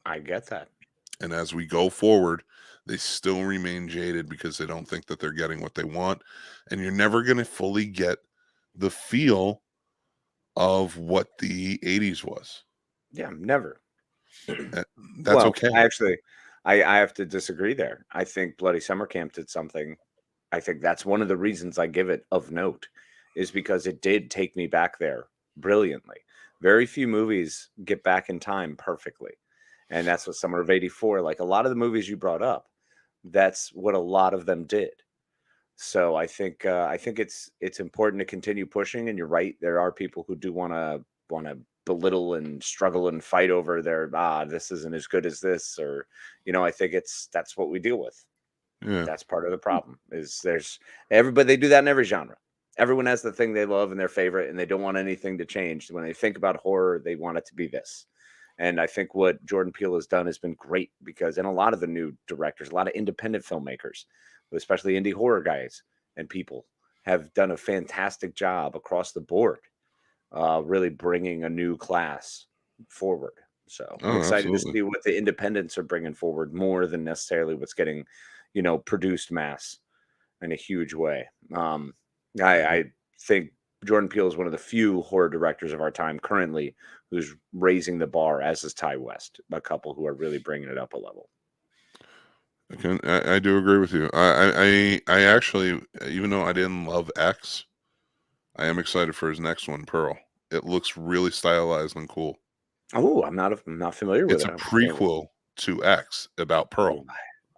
I get that. And as we go forward, they still remain jaded because they don't think that they're getting what they want. And you're never going to fully get the feel of what the 80s was. Yeah, never. That's okay. Actually, I have to disagree there. I think Bloody Summer Camp did something. I think that's one of the reasons I give it of note is because it did take me back there brilliantly. Very few movies get back in time perfectly. And that's what Summer of '84, like a lot of the movies you brought up, that's what a lot of them did. So I think it's important to continue pushing. And you're right, there are people who do want to belittle and struggle and fight over their this isn't as good as this, or I think that's what we deal with. Yeah. That's part of the problem. Is there's everybody, they do that in every genre. Everyone has the thing they love and their favorite, and they don't want anything to change. When they think about horror, they want it to be this. And I think what Jordan Peele has done has been great because, and a lot of the new directors, a lot of independent filmmakers, especially indie horror guys and people, have done a fantastic job across the board, really bringing a new class forward. So I'm excited to see what the independents are bringing forward more than necessarily what's getting, produced mass in a huge way. I think Jordan Peele is one of the few horror directors of our time currently who's raising the bar, as is Ty West, a couple who are really bringing it up a level. I do agree with you. I actually, even though I didn't love X, I am excited for his next one, Pearl. It looks really stylized and cool. Oh, I'm not familiar with it. It's a prequel to X about Pearl.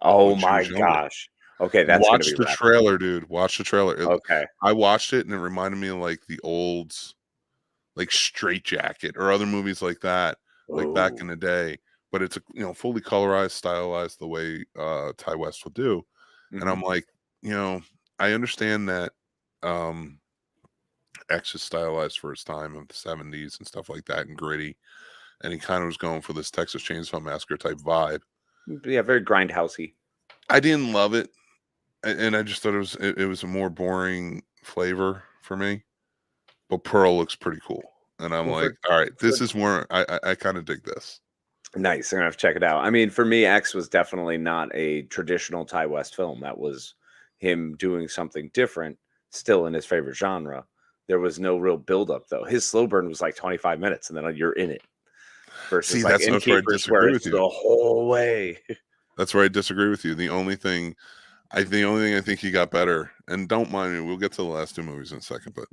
Oh my gosh. Okay, that's watch the trailer, dude. Watch the trailer. Okay. I watched it and it reminded me of like the old like Straight Jacket or other movies like that, like back in the day. But it's fully colorized, stylized the way Ty West will do. And I'm like, I understand that X is stylized for its time of the 70s and stuff like that and gritty. And he kind of was going for this Texas Chainsaw Massacre type vibe. Yeah, very grindhousey. I didn't love it. And I just thought it was a more boring flavor for me. But Pearl looks pretty cool. And I'm like, all right, this is more, I kind of dig this. Nice. I'm going to have to check it out. I mean, for me, X was definitely not a traditional Ty West film. That was him doing something different, still in his favorite genre. There was no real buildup, though. His slow burn was like 25 minutes, and then you're in it. Versus like Innkeepers, where it's the whole way. That's where I disagree with you. The only thing I think he got better, and don't mind me, we'll get to the last two movies in a second, but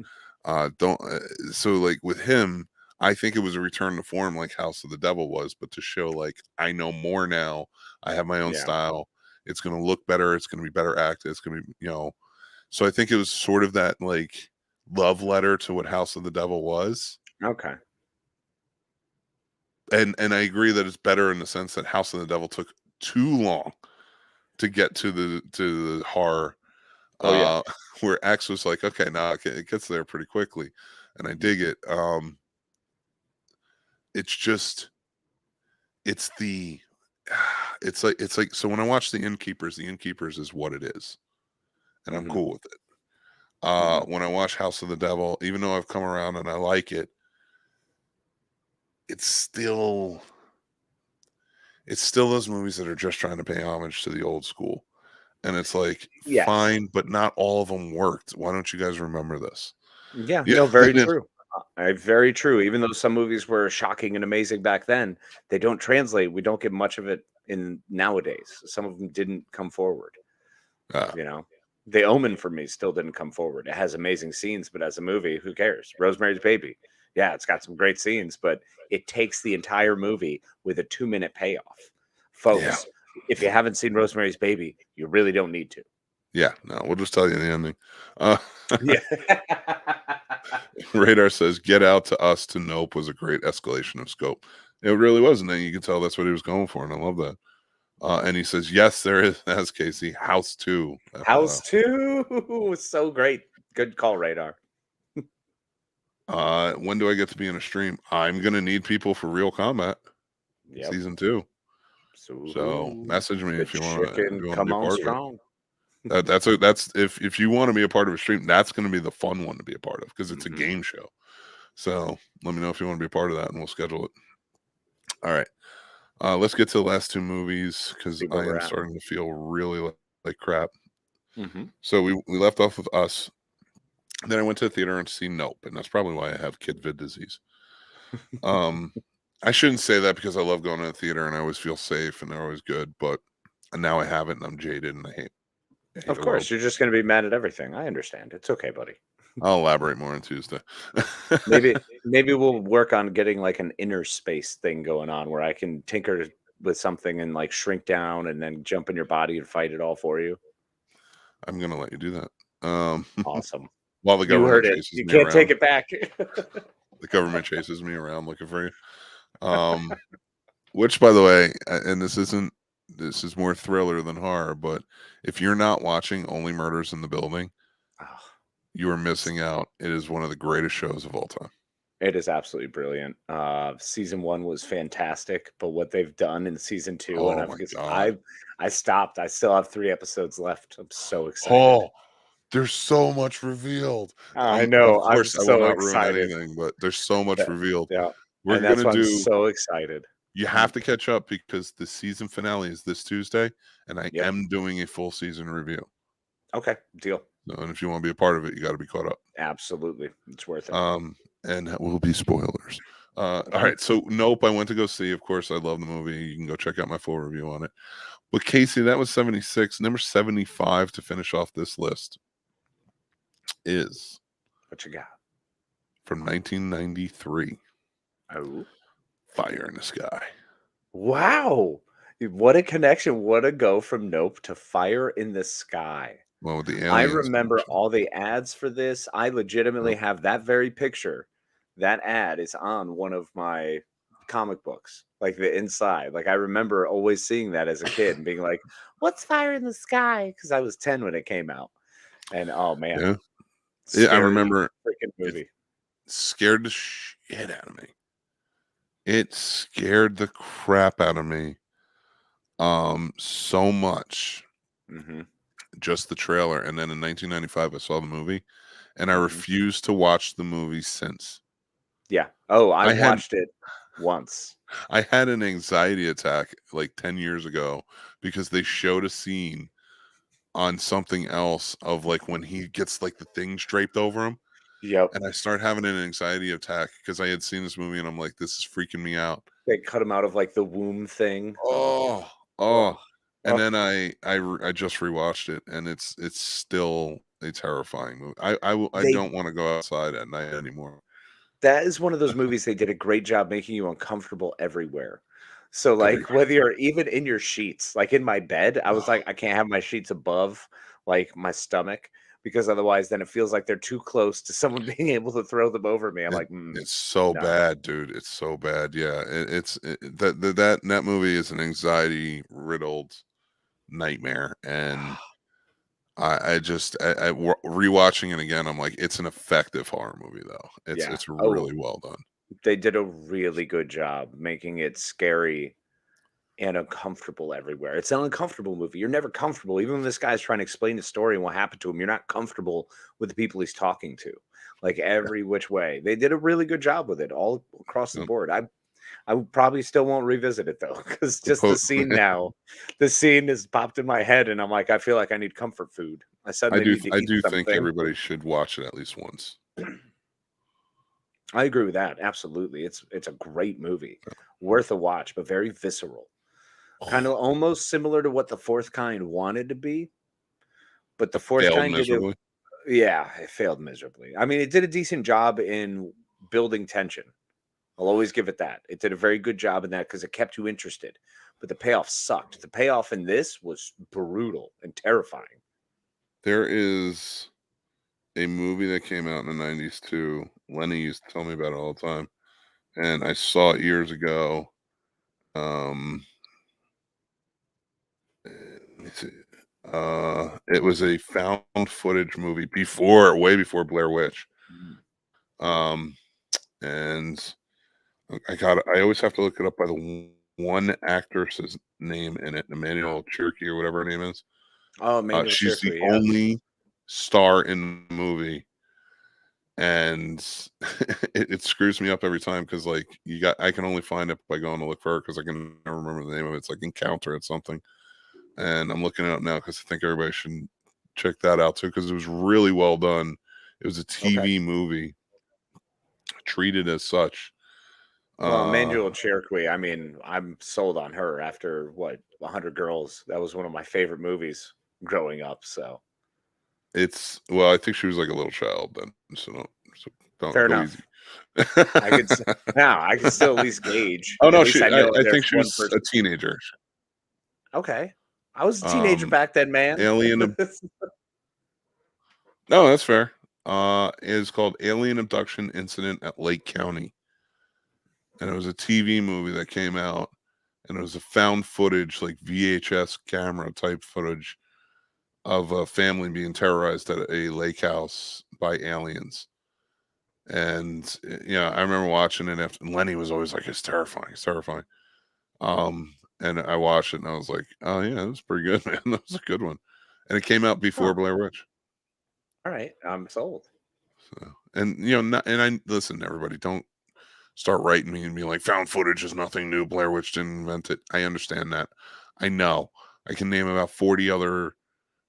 so like with him, I think it was a return to form like House of the Devil was, but to show like I know more now. I have my own style. It's going to look better. It's going to be better acted. It's going to be, so I think it was sort of that like love letter to what House of the Devil was. Okay. And I agree that it's better in the sense that House of the Devil took too long to get to the horror. Where X was like, okay, now it gets there pretty quickly. and I dig it. It's just, it's the, it's like so when I watch the Innkeepers is what it is, and I'm cool with it. When I watch House of the Devil, even though I've come around and I like it, it's still those movies that are just trying to pay homage to the old school. And it's like, fine, but not all of them worked. Why don't you guys remember this? Yeah, no, very true. Very true. Even though some movies were shocking and amazing back then, they don't translate. We don't get much of it in nowadays. Some of them didn't come forward. You know, The Omen for me still didn't come forward. It has amazing scenes, but as a movie, who cares? Rosemary's Baby. Yeah, it's got some great scenes, but it takes the entire movie with a 2-minute payoff. Folks, if you haven't seen Rosemary's Baby, you really don't need to. Yeah, no, we'll just tell you the ending. Yeah. Radar says, "Get Out to Us to Nope was a great escalation of scope." It really was, and then you can tell that's what he was going for, and I love that. And he says, "Yes, there is." As Casey, House 2. House 2 was so great. Good call, Radar. When do I get to be in a stream? I'm gonna need people for Real Combat season 2. So message me if you want to be a part of it. That's if you want to be a part of a stream, that's going to be the fun one to be a part of because it's a game show. So let me know if you want to be a part of that, and we'll schedule it. All right, let's get to the last 2 movies because I am starting to feel really like crap. So we left off with Us. Then I went to the theater and see Nope, and that's probably why I have kid vid disease. I shouldn't say that because I love going to the theater and I always feel safe and they're always good, but now I have it and I'm jaded and I hate of course, you're just going to be mad at everything. I understand. It's okay, buddy. I'll elaborate more on Tuesday. maybe we'll work on getting like an inner space thing going on where I can tinker with something and like shrink down and then jump in your body and fight it all for you. I'm going to let you do that. Awesome. While the government chases me around. You can't take it back. The government chases me around looking for you. Which, by the way, and this is more thriller than horror, but if you're not watching Only Murders in the Building, you are missing out. It is one of the greatest shows of all time. It is absolutely brilliant. Season 1 was fantastic, but what they've done in season 2, I stopped. I still have 3 episodes left. I'm so excited. Oh, there's so much revealed. I know. Of course, I'm so I will not excited. ruin anything, but there's so much revealed. Yeah, we're gonna do. I'm so excited. You have to catch up because the season finale is this Tuesday, and I am doing a full season review. Okay, deal. So, and if you want to be a part of it, you got to be caught up. Absolutely, it's worth it. And that will be spoilers. All right, so Nope, I went to go see. Of course, I love the movie. You can go check out my full review on it. But Casey, that was 76. Number 75 to finish off this list is what you got from 1993. Oh, Fire in the Sky. Wow, what a connection! What a go from Nope to Fire in the Sky. Well, with the aliens, I remember all the ads for this. I legitimately have that very picture. That ad is on one of my comic books, like the inside. Like I remember always seeing that as a kid and being like, "What's Fire in the Sky?" Because I was 10 when it came out, and oh man, I remember freaking movie. It scared the shit out of me. It scared the crap out of me. So much. Just the trailer, and then in 1995 I saw the movie, and I refused to watch the movie since. Yeah. Oh, I watched it once. I had an anxiety attack like 10 years ago because they showed a scene on something else of like when he gets like the things draped over him. Yep. And I start having an anxiety attack because I had seen this movie and I'm like, this is freaking me out. They cut him out of like the womb thing. Oh. And then I just rewatched it, and it's still a terrifying movie. I don't want to go outside at night anymore. That is one of those movies they did a great job making you uncomfortable everywhere. So like whether you're even in your sheets, like in my bed, I was like, I can't have my sheets above like my stomach because otherwise then it feels like they're too close to someone being able to throw them over me. I'm like, it's so bad, dude. It's so bad. Yeah, that movie is an anxiety riddled nightmare, and I rewatching it again. I'm like, it's an effective horror movie, though. It's really well done. They did a really good job making it scary and uncomfortable everywhere. It's an uncomfortable movie. You're never comfortable. Even when this guy's trying to explain the story and what happened to him, you're not comfortable with the people he's talking to. Like every which way. They did a really good job with it all across the board. I probably still won't revisit it though, because just the scene now, the scene has popped in my head, and I'm like, I feel like I need comfort food. I suddenly need to I eat do something. think everybody should watch it at least once. I agree with that. Absolutely. It's a great movie. Worth a watch, but very visceral. Kind of almost similar to what The Fourth Kind wanted to be. But The Fourth Kind did it. Yeah, it failed miserably. I mean, it did a decent job in building tension. I'll always give it that. It did a very good job in that because it kept you interested. But the payoff sucked. The payoff in this was brutal and terrifying. There is a movie that came out in the 90s too. Lenny used to tell me about it all the time. And I saw it years ago. Let me see. It was a found footage movie way before Blair Witch. And I always have to look it up by the one actress's name in it, Emmanuel Cherokee or whatever her name is. Oh, Emmanuel she's Cherokee, the only star in the movie, and it screws me up every time because like I can only find it by going to look for her because I can never remember the name of it. It's like Encounter at something, and I'm looking it up now because I think everybody should check that out too because it was really well done. It was a TV movie, treated as such. Well, Emmanuel Cherokee, I mean, I'm sold on her after 100 Girls. That was one of my favorite movies growing up. So I think she was like a little child then, so don't fair go enough. easy. I could still at least gauge. Oh no, I think she was a teenager. Okay, I was a teenager back then, man. Alien. No, that's fair. It is called Alien Abduction Incident at Lake County. And it was a TV movie that came out, and it was a found footage, like VHS camera type footage of a family being terrorized at a lake house by aliens. And I remember watching it after, and Lenny was always like, it's terrifying. And I watched it and I was like, oh yeah, that was pretty good, man. That was a good one. And it came out before Blair Witch. All right, I'm sold. So, and listen, everybody, don't start writing me and be like, found footage is nothing new. Blair Witch didn't invent it. I understand that. I know. I can name about 40 other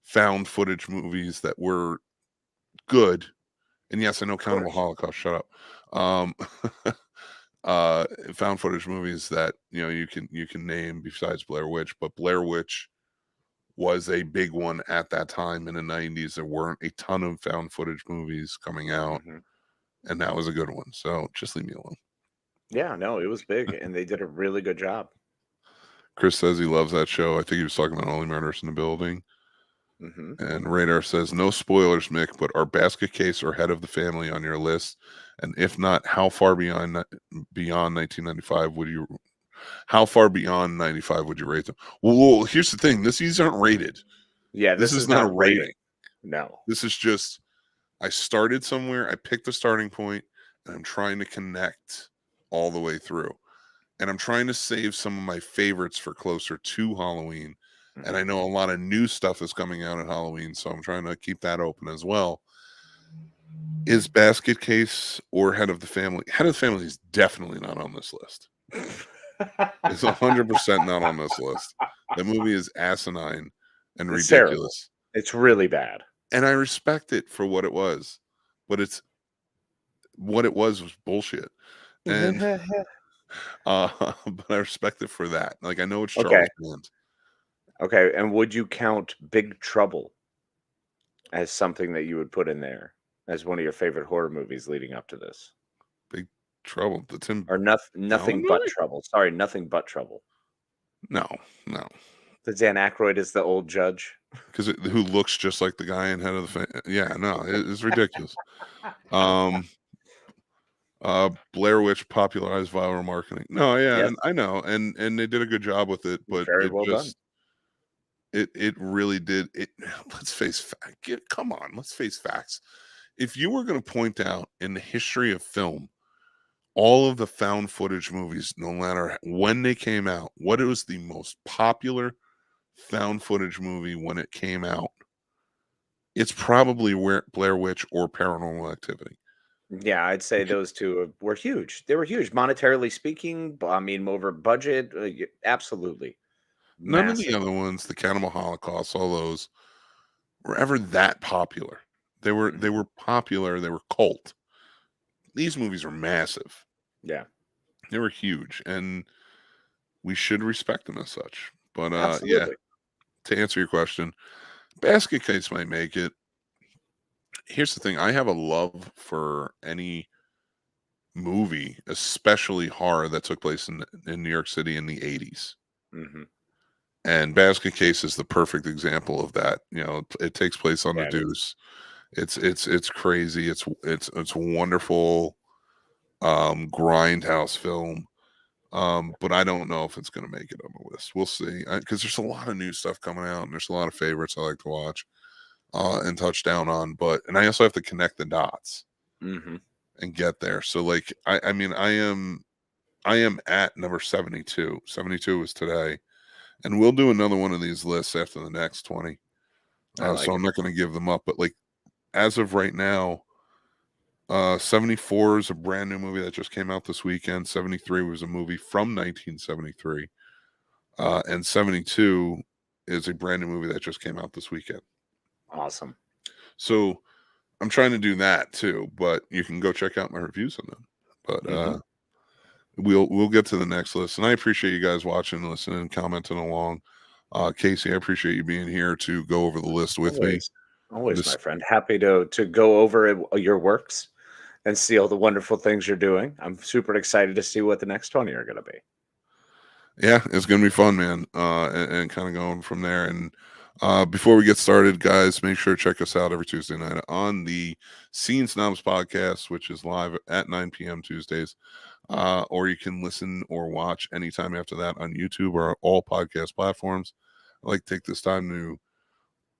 found footage movies that were good. And yes, I know Cannibal Holocaust. Shut up. Found footage movies that you can name besides Blair Witch, but Blair Witch was a big one at that time in the 90s. There weren't a ton of found footage movies coming out, and that was a good one. So just leave me alone. Yeah, no, it was big, and they did a really good job. Chris says he loves that show. I think he was talking about Only Murders in the Building. And Radar says, no spoilers, Mick, but are Basket Case or Head of the Family on your list? And if not, how far beyond 1995 would you? How far beyond 95 would you rate them? Well, here's the thing: these aren't rated. Yeah, this is not a rating. No, this is just I started somewhere. I picked a starting point, and I'm trying to connect all the way through. And I'm trying to save some of my favorites for closer to Halloween. And I know a lot of new stuff is coming out at Halloween, so I'm trying to keep that open as well. Is Basket Case or Head of the Family? Head of the Family is definitely not on this list. It's 100% not on this list. The movie is asinine and ridiculous. Terrible. It's really bad. And I respect it for what it was, but what it was bullshit. And but I respect it for that. Like, I know it's Charles Band. Okay, and would you count Big Trouble as something that you would put in there as one of your favorite horror movies leading up to this? Big Trouble, the Tim or nothing but movie? Trouble. Sorry, Nothing But Trouble. No. The Dan Aykroyd is the old judge. Because who looks just like the guy in Head of the Family? Yeah, no, it's ridiculous. Blair Witch popularized viral marketing. No, yeah, I know, and they did a good job with it, but very well done. It really did. Let's face come on, let's face facts. If you were going to point out in the history of film all of the found footage movies, no matter when they came out, what was the most popular found footage movie when it came out? It's probably Blair Witch or Paranormal Activity. Yeah, I'd say those two were huge. They were huge, monetarily speaking. I mean, over budget, absolutely None of the massive. other ones, the Cannibal Holocaust, all those, were ever that popular. They were popular. They were cult. These movies were massive. Yeah, They were huge, and we should respect them as such. But yeah, absolutely. to answer your question, Basket Case might make it. Here's the thing: I have a love for any movie, especially horror, that took place in New York City in the '80s. Hmm. And Basket Case is the perfect example of that. You know, it takes place on the Yeah, it is. Deuce. It's crazy. It's a wonderful grindhouse film. But I don't know if it's going to make it on the list. We'll see, because there's a lot of new stuff coming out, and there's a lot of favorites I like to watch and touch down on. And I also have to connect the dots Hmm. and get there. So, like, I mean, I am at number 72. 72 is today, and we'll do another one of these lists after the next 20. I So like I'm it. not going to give them up, but like as of right now, 74 is a brand new movie that just came out this weekend. 73 was a movie from 1973. And 72 is a brand new movie that just came out this weekend. Awesome. So I'm trying to do that too, but you can go check out my reviews on them. But we'll get to the next list. And I appreciate you guys watching, listening, commenting along. Casey, I appreciate you being here to go over the list with me. Always, This my friend. Happy to go over your works and see all the wonderful things you're doing. I'm super excited to see what the next 20 are going to be. Yeah, it's gonna be fun, man. And kind of going from there. And before we get started, guys, make sure to check us out every Tuesday night on the Scene Snobs Podcast, which is live at 9 p.m. Tuesdays. Or you can listen or watch anytime after that on YouTube or all podcast platforms. I'd like to take this time to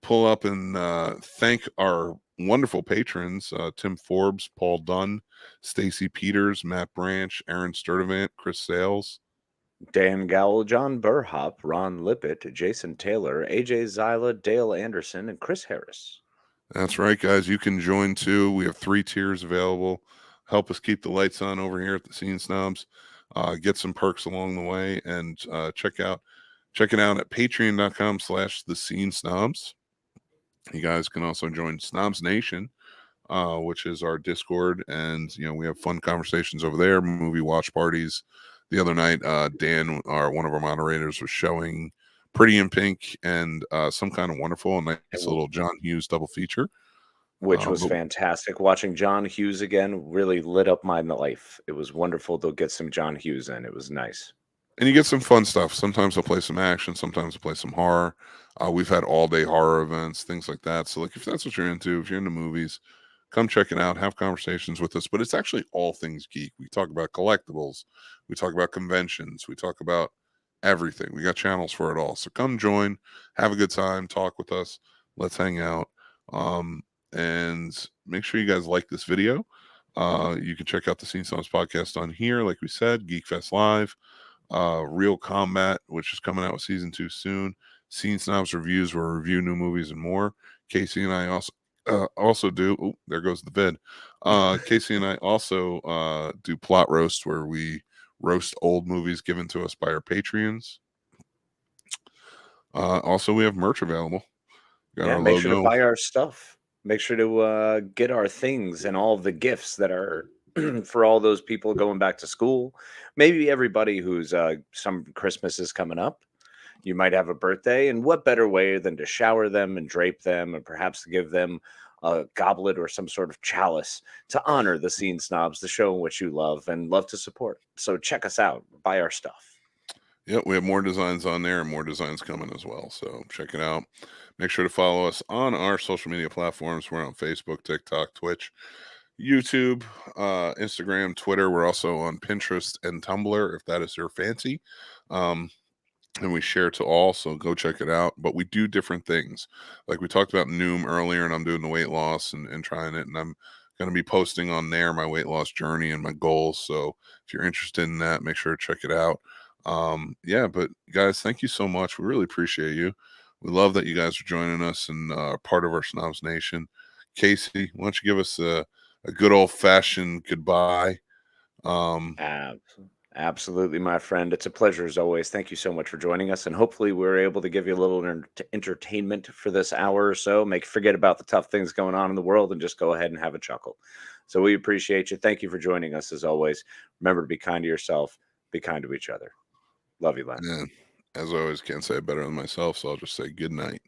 pull up and thank our wonderful patrons: Tim Forbes, Paul Dunn, Stacy Peters, Matt Branch, Aaron Sturdivant, Chris Sales. Dan Gowell, John Burhop, Ron Lippett, Jason Taylor, AJ Zyla, Dale Anderson, and Chris Harris. That's right, guys. You can join too. We have 3 tiers available. Help us keep the lights on over here at the Scene Snobs. Get some perks along the way, and check it out at patreon.com/the Scene Snobs. You guys can also join Snobs Nation, which is our Discord, and we have fun conversations over there, movie watch parties. The other night, Dan, one of our moderators, was showing Pretty in Pink and Some Kind of Wonderful, a nice little John Hughes double feature, Which was fantastic. Watching John Hughes again really lit up my life. It was wonderful to get some John Hughes in. It was nice. And you get some fun stuff. Sometimes I'll play some action. Sometimes I'll play some horror. We've had all-day horror events, things like that. So, like, if that's what you're into, if you're into movies, come check it out. Have conversations with us. But it's actually all things geek. We talk about collectibles. We talk about conventions. We talk about everything. We got channels for it all. So come join. Have a good time. Talk with us. Let's hang out. And make sure you guys like this video. You can check out the Scene Snobs podcast on here. Like we said, Geek Fest Live. Real Combat, which is coming out with season 2 soon. Scene Snobs Reviews, where we review new movies and more. Casey and I also do. Oh, there goes the vid. Casey and I also do Plot Roast, where we roast old movies given to us by our Patreons. Also, we have merch available. Got our make sure to buy our stuff. Make sure to get our things and all the gifts that are for all those people going back to school. Maybe everybody who's some Christmas is coming up. You might have a birthday, and what better way than to shower them and drape them, and perhaps give them a goblet or some sort of chalice to honor the Scene Snobs, the show in which you love and love to support. So check us out. Buy our stuff. Yep, we have more designs on there and more designs coming as well. So check it out. Make sure to follow us on our social media platforms. We're on Facebook, TikTok, Twitch, YouTube, Instagram, Twitter. We're also on Pinterest and Tumblr, if that is your fancy. and we share to all, so go check it out. But we do different things. Like we talked about Noom earlier, and I'm doing the weight loss and trying it, and I'm going to be posting on there my weight loss journey and my goals. So if you're interested in that, make sure to check it out. Yeah, but guys, thank you so much. We really appreciate you. We love that you guys are joining us and part of our Snobs Nation. Casey, why don't you give us a good old-fashioned goodbye? Absolutely, my friend. It's a pleasure as always. Thank you so much for joining us, and hopefully we're able to give you a little entertainment for this hour or so. Forget about the tough things going on in the world and just go ahead and have a chuckle. So we appreciate you. Thank you for joining us as always. Remember to be kind to yourself, be kind to each other. Love you, Len. And as always, can't say it better than myself, so I'll just say good night.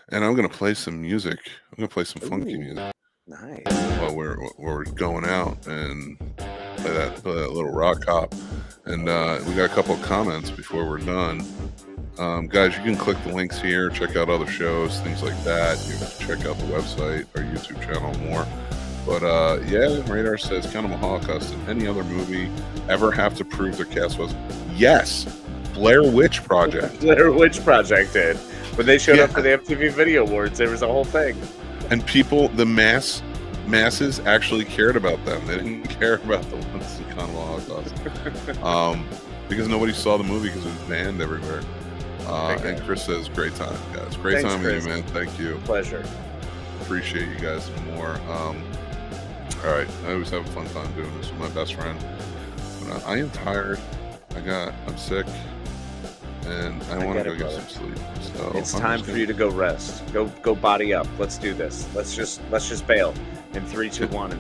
And I'm gonna play some music. I'm gonna play some funky music. Nice. While we're going out and play that little rock hop. And we got a couple of comments before we're done. Guys, you can click the links here, check out other shows, things like that. You can check out the website, our YouTube channel, more. But yeah, Radar says, Count 'em a Holocaust. Did any other movie ever have to prove their cast was? Yes, Blair Witch Project. Blair Witch Project did. When they showed up for the MTV Video Awards, there was a whole thing. And people, the masses actually cared about them. They didn't care about the ones that Count 'em a Holocaust. Because nobody saw the movie because it was banned everywhere. And Chris says, great time, guys. Great time with you, man. Thank you. Pleasure. Appreciate you guys more. All right. I always have a fun time doing this with my best friend. But I am tired. I'm sick. And I want to go get some sleep. So it's time for you to go rest. Go body up. Let's do this. Let's just bail in 3, 2, 1. And